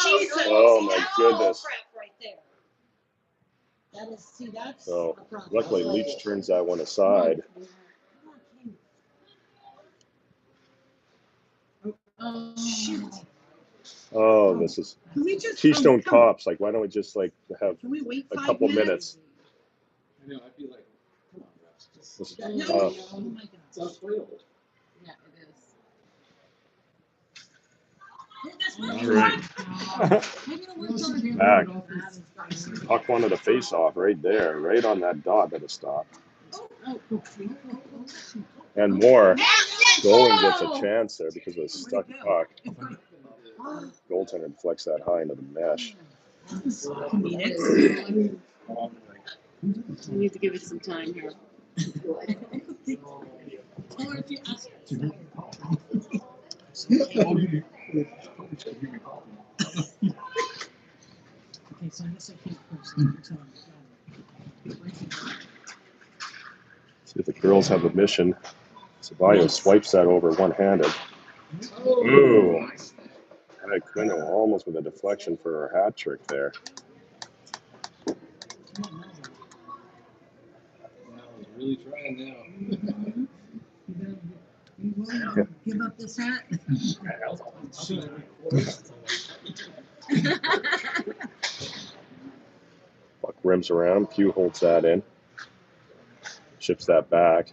Jesus. Oh, my goodness. Crap right there. That is, see, that's So a problem. luckily Leach turns that one aside. Shoot. Oh, this is Can we just Keystone Cops. Like, why don't we just like have Can we wait a 5 couple minutes? minutes? I know, I'd be like, come on, Russ. This is, No. Oh my God. It's unplayable. Yeah, it is. all right. Back. Puck wanted to face off right there, right on that dot that it stopped. And more. Goalie gets a chance there because of a stuck puck. Goaltender deflects that high into the mesh. We need to give it some time here. See if the girls have a mission. Ceballos swipes that over one-handed. Ooh. That Quino almost with a deflection for her hat trick there. Really trying now. Give up this hat? Puck rims around. Pugh holds that in. Ships that back.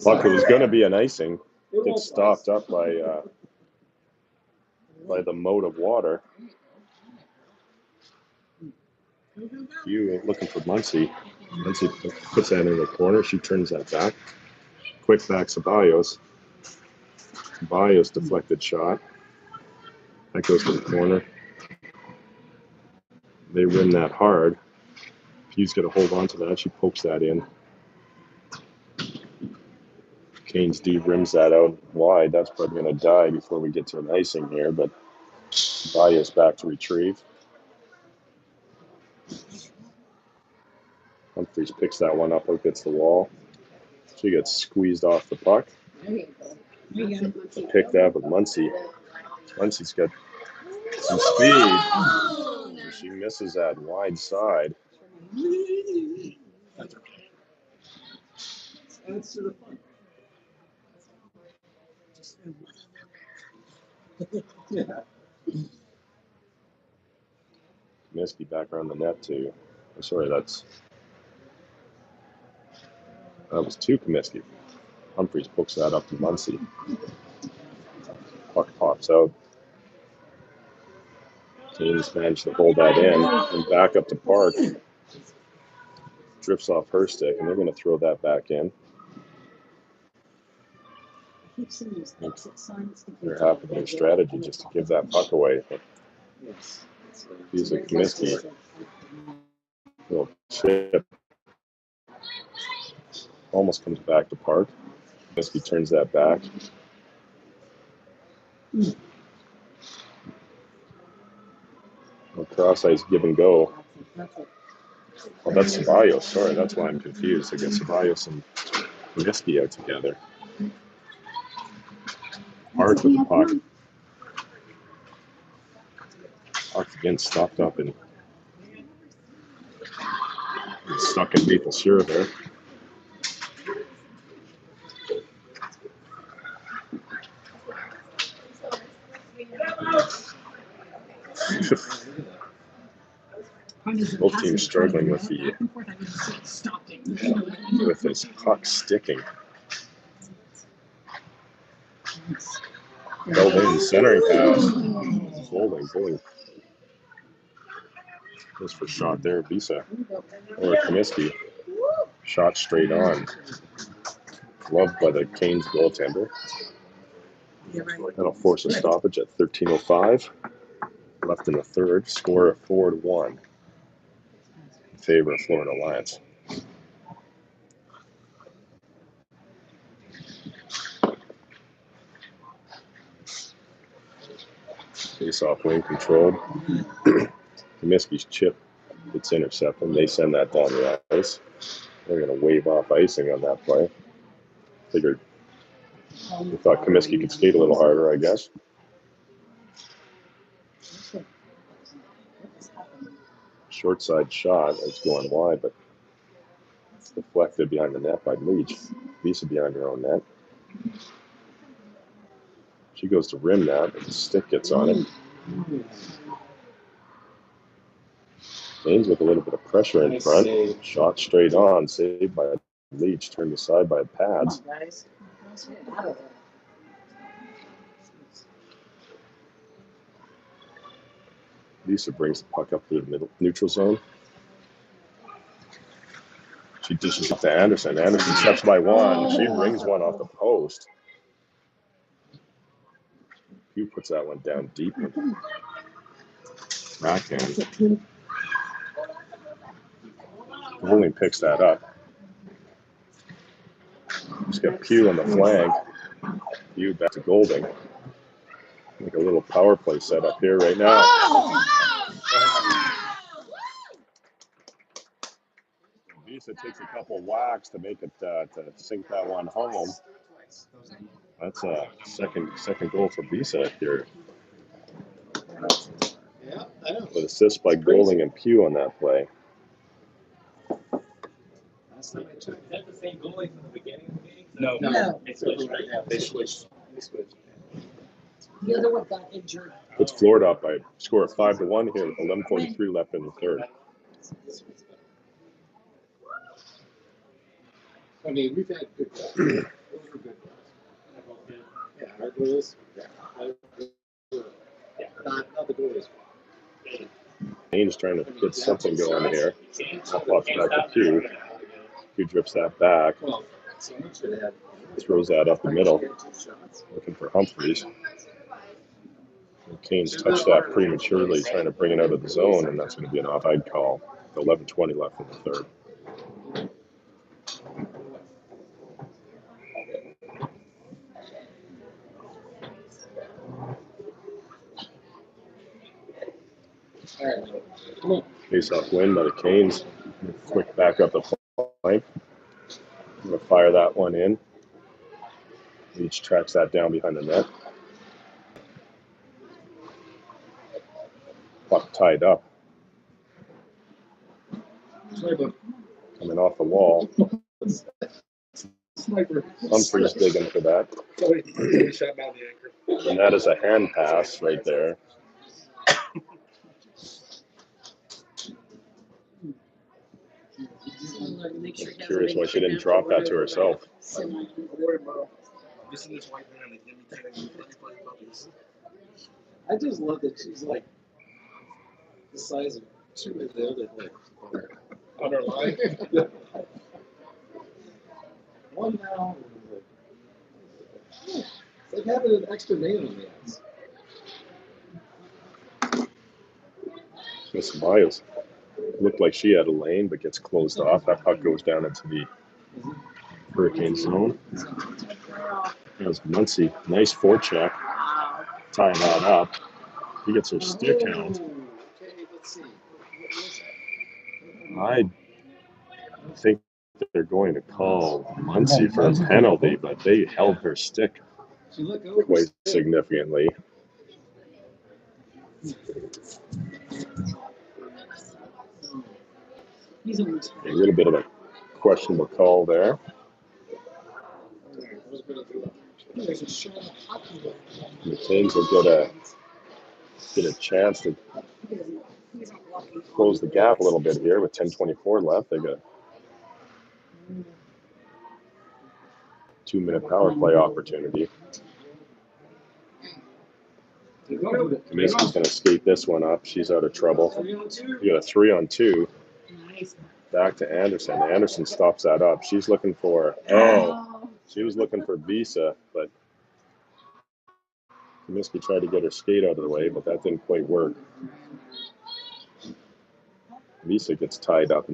Puck, it was going to be an icing. Gets stopped up by the moat of water. Pugh looking for Muncy. Muncy puts that in the corner. She turns that back. Quick back Ceballos. Ceballos deflected shot. That goes to the corner. They win that hard. Pugh's got to hold on to that. She pokes that in. Canes D rims that out wide. That's probably going to die before we get to an icing here, but Ceballos back to retrieve. Humphries picks that one up against the wall. She gets squeezed off the puck. Picked up with Muncy. Muncy's got some speed. She misses that wide side. Adds to the fun. Yeah. Comiskey back around the net too. I'm sorry, that was to Comiskey. Humphries pokes that up to Muncy. Puck pops out. Canes manage to hold that in and back up to Park. Drifts off her stick, and they're going to throw that back in. They're happy with their strategy just to give that puck away. He's a Comiskey. Little chip. Almost comes back to Park. Comiskey turns that back. Cross ice give and go. Oh, that's Ceballos. Sorry, that's why I'm confused. I got Ceballos and Comiskey out together. Park with the puck. Puck again stopped up and stuck in maple syrup there. Both teams struggling with this puck sticking. Held in, centering pass. Bowling. Goes for shot there, Bisa. Or Comiskey. Shot straight on. Loved by the Canes goaltender. That'll force a stoppage at 13:05. Left in the third. Score of 4-1. In favor of Florida Alliance. Face-off wing controlled. Comiskey's chip gets intercepted. They send that down the ice. They're going to wave off icing on that play. Figured we thought Comiskey could skate a little harder, I guess. Short side shot. It's going wide, but it's deflected behind the net by Leach. Visa behind her own net. She goes to rim that, but the stick gets on it. Canes with a little bit of pressure in front. Shot straight on, saved by Leach, turned aside by pads. Lisa brings the puck up to the middle neutral zone. She dishes up to Anderson. Anderson steps by one. She rings one off the post. Hugh puts that one down deep. Backhand. Golding picks that up. Just got Pugh on the flank. Pugh back to Golding. Like a little power play set up here right now. Visa takes a couple whacks to make it to sink that one home. That's a second goal for Visa here. With assists by Golding and Pugh on that play. Is that the same goalie from the beginning of the game? No. They switched, right? Yeah, they switched. The other one got injured. Puts Florida up by a score of 5-1 here with 11:43 left in the third. I mean, we've had good guys. Those were good guys. Yeah, our goals. Not the goalies. Kane's trying to get something going here. That pops back to Pugh. Pugh drips that back. Throws that up the middle. Looking for Humphreys. Kane's touched that prematurely, trying to bring it out of the zone, and that's going to be an offside call. 11:20 left in the third. Face-off win by the Canes. Quick back up the flank. I'm going to fire that one in. Leach tracks that down behind the net. Puck tied up. Coming off the wall. Humphreys digging for that. And that is a hand pass right there. I'm curious why she didn't drop that to herself. I just love that she's like the size of two of the other things. On her line. One now. It's like having an extra name on the ass. Miss Miles looked like she had a lane, but gets closed off. That puck goes down into the Hurricane zone. There's Muncie. Nice forecheck. Tying that up. He gets her stick out. I think they're going to call Muncie for a penalty, but they held her stick quite significantly. A little bit of a questionable call there. The Canes will get a chance to close the gap a little bit here with 10:24 left. They got a 2-minute power play opportunity. Kaminsky's going to skate this one up. She's out of trouble. You got a 3-on-2. Back to Anderson. Anderson stops that up. She's looking for, she was looking for Visa, but Kaminsky tried to get her skate out of the way, but that didn't quite work. Visa gets tied up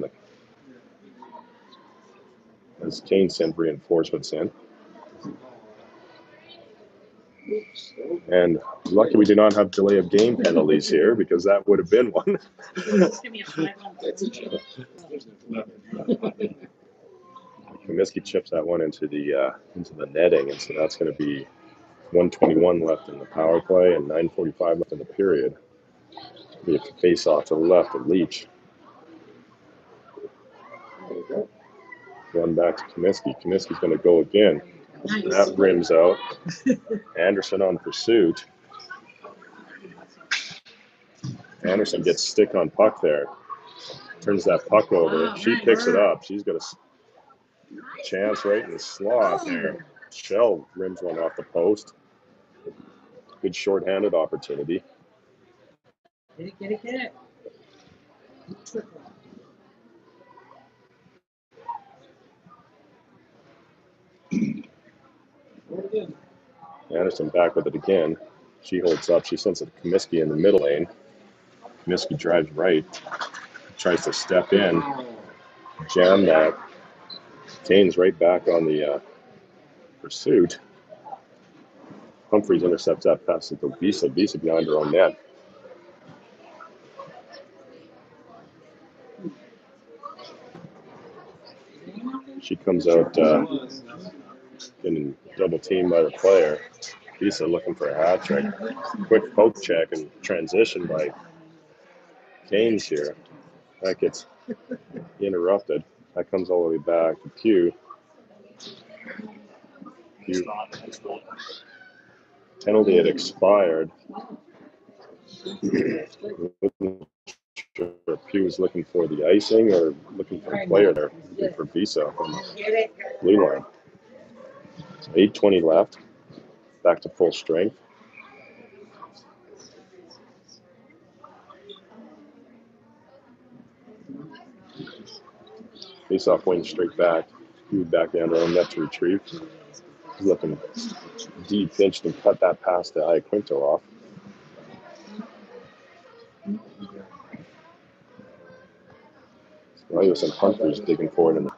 as Kane sent reinforcements in. And lucky we do not have delay of game penalties here, because that would have been one. Comiskey chips that one into the netting, and so that's going to be 1:21 left in the power play and 9:45 left in the period. We have to face off to the left of Leach. One back to Comiskey. Comiskey's going to go again. That rims out. Anderson on pursuit. Anderson gets stick on puck there. Turns that puck over. She picks it up. She's got a chance right in the slot there. Shell rims one off the post. Good shorthanded opportunity. Get it. Anderson back with it again. She holds up. She sends it to Comiskey in the middle lane. Comiskey drives right. Tries to step in. Jam that. Kane's right back on the pursuit. Humphreys intercepts that pass into Visa. Visa behind her own net. She comes out getting double teamed by the player. Visa looking for a hat trick. Quick poke check and transition by Canes here. That gets interrupted. That comes all the way back to Pugh. Penalty had expired. Pugh was looking for the icing or looking for a player there, looking for Visa on the blue line. So 8:20 left. Back to full strength. Face-off wing straight back. Pugh back down to own net to retrieve. He's looking deep, pinched, and cut that pass to Iaquinto off. Ceballos and Humphreys digging forward. And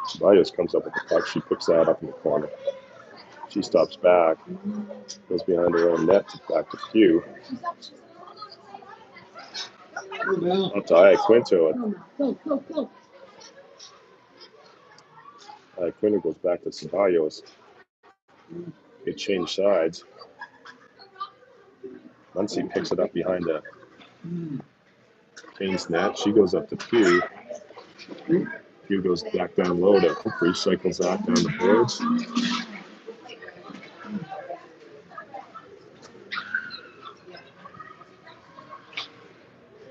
Ceballos comes up with the puck. She picks that up in the corner. She stops back, goes behind her own net, back to Pugh. Up to Iaquinto. Iaquinto goes back to Ceballos. They change sides. Muncie picks it up behind the Kane's net. She goes up to Pugh. Pugh goes back down low to Humphrey, cycles that down the boards.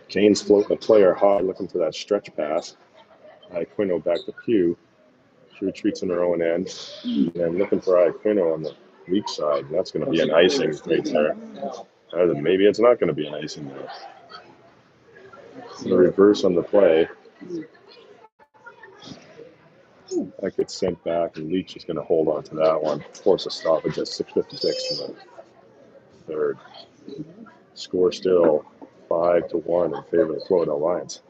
Kane's floating the player high, looking for that stretch pass. Iaquinto back to Pugh. She retreats on her own end. And looking for Iaquinto on the weak side. And that's going to be an icing right there. Maybe it's not going to be an icing there. The reverse on the play. That gets sent back, and Leach is going to hold on to that one. Force a stoppage at 6:56 in the third. Score still 5-1 in favor of the Florida Lions.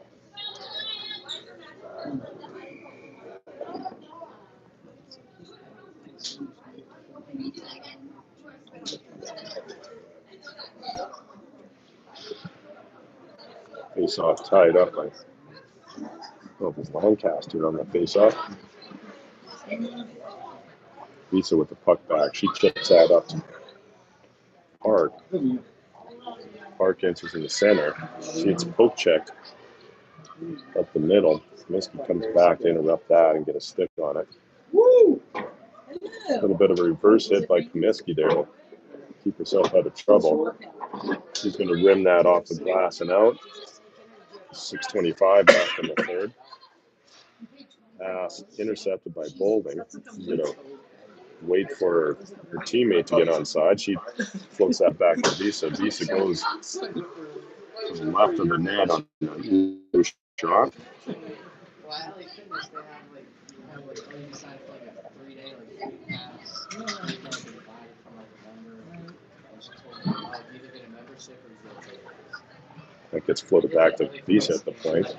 Face-off tied up by Lancaster on the face-off. Visa with the puck back. She chips that up to Park. Park enters in the center. She gets poke checked up the middle. Comiskey comes back to interrupt that and get a stick on it. A little bit of a reverse hit by Comiskey there to keep herself out of trouble. She's going to rim that off the glass and out. 6:25 left in the third. Pass intercepted by Bolding. You know, wait for her teammate to get onside. She floats that back to Visa. Visa goes to the left of the net on the shot. That gets floated back to Visa at the point.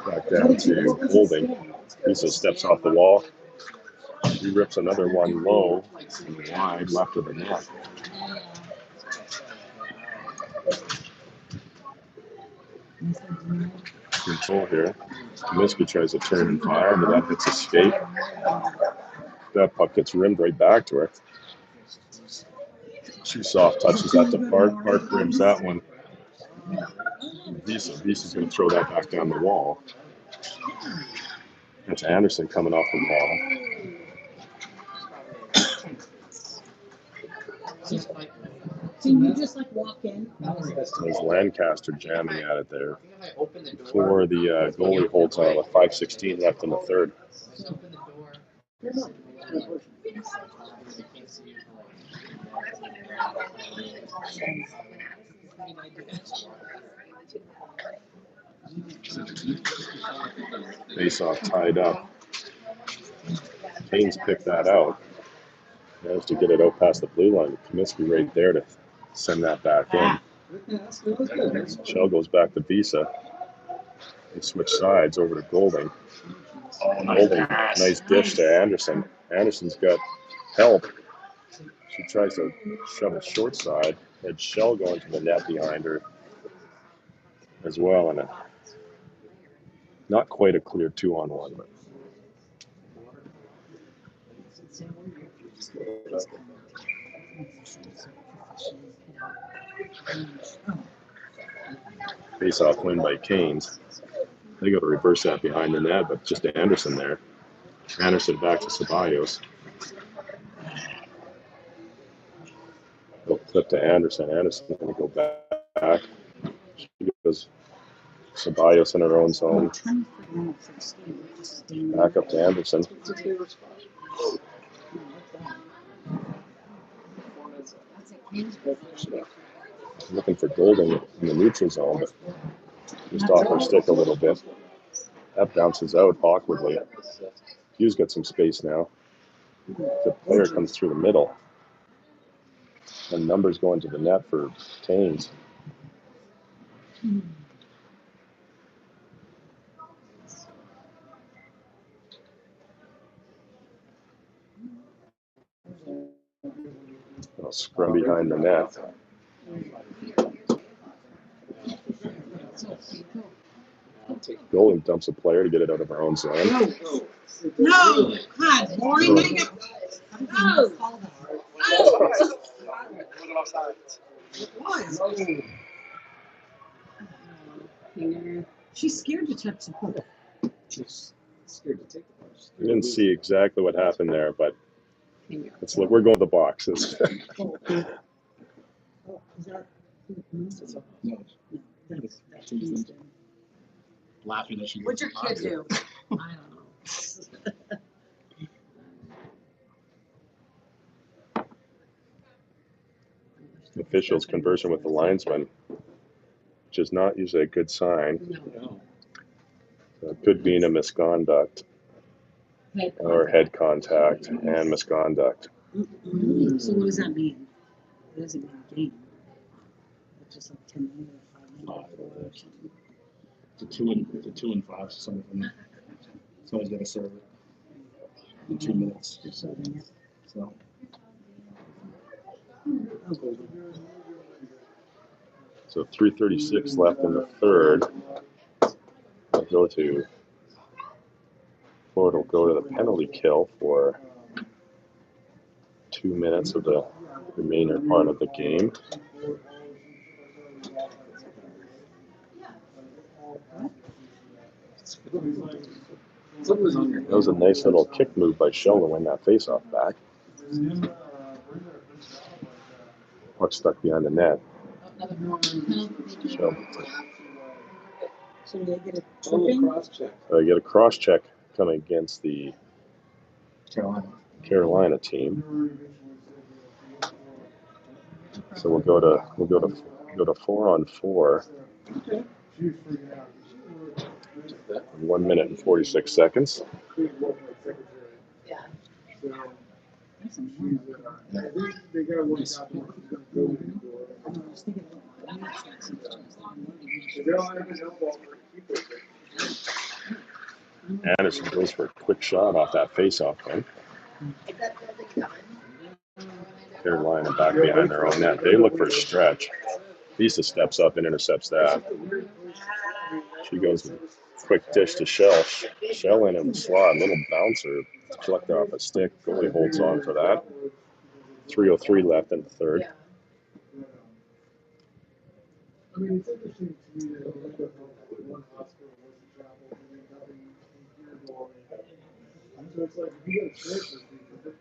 Back down to Bolding. Visa steps off the wall. He rips another one low and wide left of the net. Control here. Comiskey tries to turn and fire, but that hits a skate. That puck gets rimmed right back to her. She soft touches that to Park. Park rims that one. Visa's going to throw that back down the wall. That's Anderson coming off the wall. So you just like walk in? There's Lancaster jamming at it there. Before the goalie holds on with 5:16 left in the third. Face off tied up. Canes pick that out. Managed to get it out past the blue line. Comiskey right there to send that back in. Shell goes back to Visa. They switch sides over to Golding. Golding, nice dish to Anderson. Anderson's got help. She tries to shove it short side. Had Shell going to the net behind her as well. And not quite a clear 2-on-1, but face-off win by Canes. They got to reverse that behind the net, but just Anderson there. Anderson back to Ceballos. They'll flip to Anderson. Anderson going to go back. She goes Ceballos in her own zone. Back up to Anderson. Looking for Golding in the neutral zone, but just off her stick a little bit. That bounces out awkwardly. Hughes got some space now. The player comes through the middle. And numbers going to the net for Canes. A scrum behind the net. Goalie dumps a player to get it out of our own zone. No, God, boring. No. She's scared to touch the puck. She's scared to take the punch. We didn't see exactly what happened there, but it's like we're going to the boxes. Laughing that she. What'd your kid do? I don't know. The officials conversing with the linesman, which is not usually a good sign. No. It could mean a misconduct or head contact and misconduct. So what does that mean? What does it mean, game? It's just like 10 minutes or 5 minutes or something. It's a 2 and 5. So someone's got to serve it in 2 minutes. Just so they know. So. So 3:36 left in the third. Florida will go to the penalty kill for 2 minutes of the remainder part of the game. That was a nice little kick move by Shell to win that faceoff back. Puck stuck behind the net. So they get a tripping? They get a cross check coming against the Carolina team. So we'll go to 4-on-4. 1 minute and 46 seconds. Anderson goes for a quick shot off that face-off thing. Carolina back behind their own net. They look for a stretch. Visa steps up and intercepts that. She goes with quick dish to Shell. Shell in the slot, little bouncer, deflector off a stick. Goalie holds on for that. 3:03 left in the third. I mean, it's interesting to me that we end up with one hospital, one travel, and then having here go on. So it's like, if you got a transfer fee,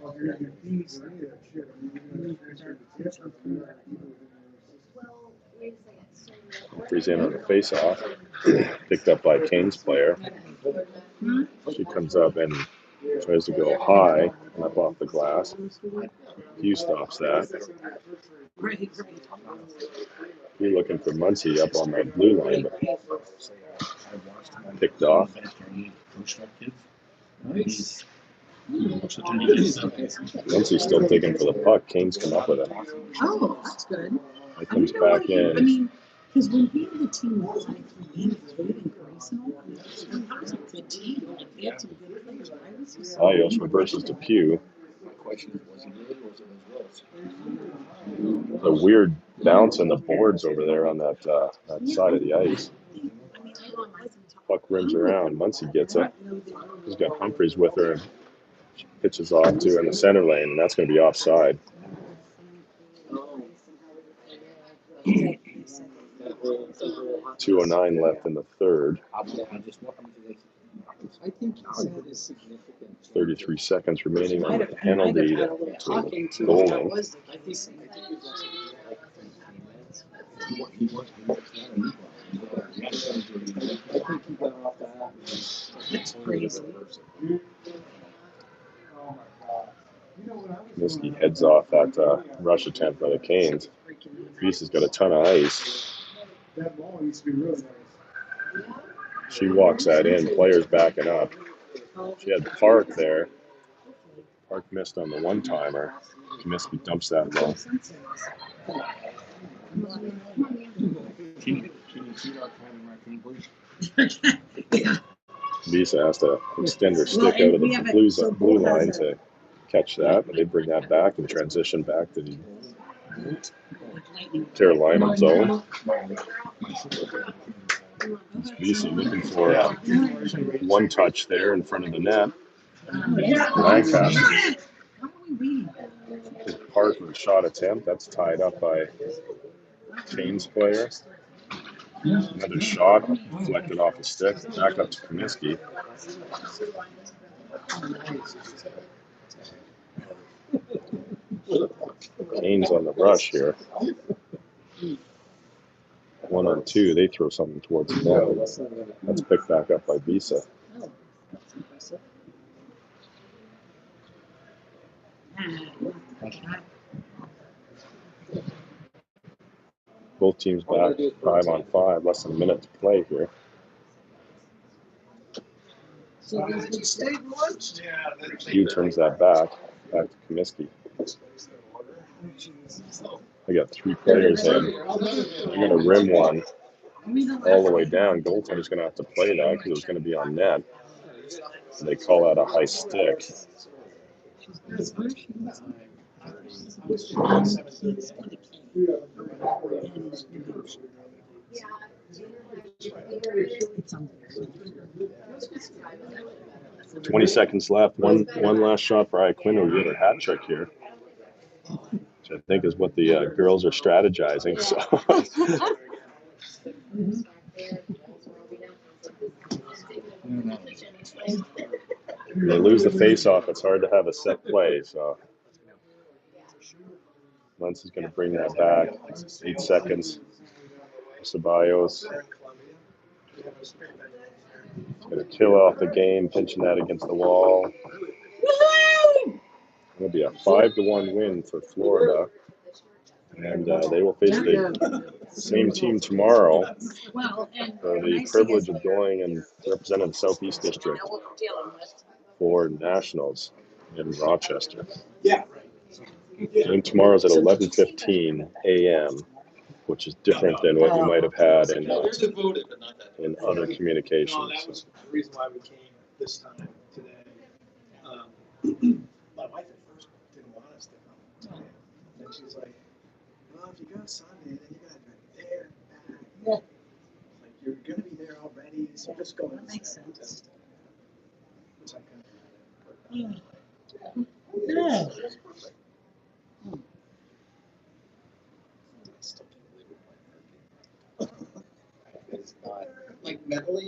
of your fees or any of that shit, I mean, you're gonna transfer the transfer fee, you're not gonna keep it within your system. Humphreys in on the face-off. Picked up by Kane's player. She comes up and tries to go high and up off the glass. Hughes stops that. You're looking for Muncie up on that blue line, but picked off. Muncie's still digging for the puck. Kane's come up with it. Oh, that's good. It comes back in. I mean, because when he had the team last night, he was waiting for Arsenal. I mean, that was a good team. Like, they had some good players. Why was he so Ayos reverses to Pugh. A weird bounce on the boards over there on that side of the ice. Puck rims around. Muncie gets it. He's got Humphreys with her. She pitches off to in the center lane, and that's going to be offside. 2:09 left in the third. I think he's had a significant. 33 seconds remaining on the penalty to goaling. I think he got off that. That's crazy. Miskey heads off that rush attempt by the Canes. Reese has got a ton of ice. That ball used to be really nice. She walks that in. Players backing up. She had Park there. Park missed on the one-timer. Miskey dumps that low. Visa has to extend her stick out of the blue line to catch that. They bring that back and transition back to the Carolina zone. Visa looking for one touch there in front of the net. Lancaster. Park with a shot attempt. That's tied up by Kane's player. Another shot deflected off the stick. Back up to Comiskey. Kane's on the rush here. 1-on-2. They throw something towards the net. That's picked back up by Visa. Both teams back 5-on-5. Less than a minute to play here. Hugh turns that back to Comiskey. They got three players in. They're going to rim one all the way down. Goaltender's going to have to play that because it was going to be on net. And they call that a high stick. Yeah. 20 seconds left. One last shot for Iaquinta. We get a hat trick here, which I think is what the girls are strategizing. So. They lose the face-off. It's hard to have a set play. So Lentz is going to bring that back. 8 seconds. Ceballos. He's going to kill off the game, pinching that against the wall. It'll be a 5-1 win for Florida. And they will face the same team tomorrow for the privilege of going and representing the Southeast District for Nationals in Rochester. Game tomorrow's at 11:15 a.m., which is different than what you might have had in other communications. No, that was the reason why we came this time today. My wife at first didn't want us to come today. And she's like, well, if you go Sunday, then you gotta drive there and back. Like, you're gonna be So just go. That makes sense. Yeah. It's not like mentally.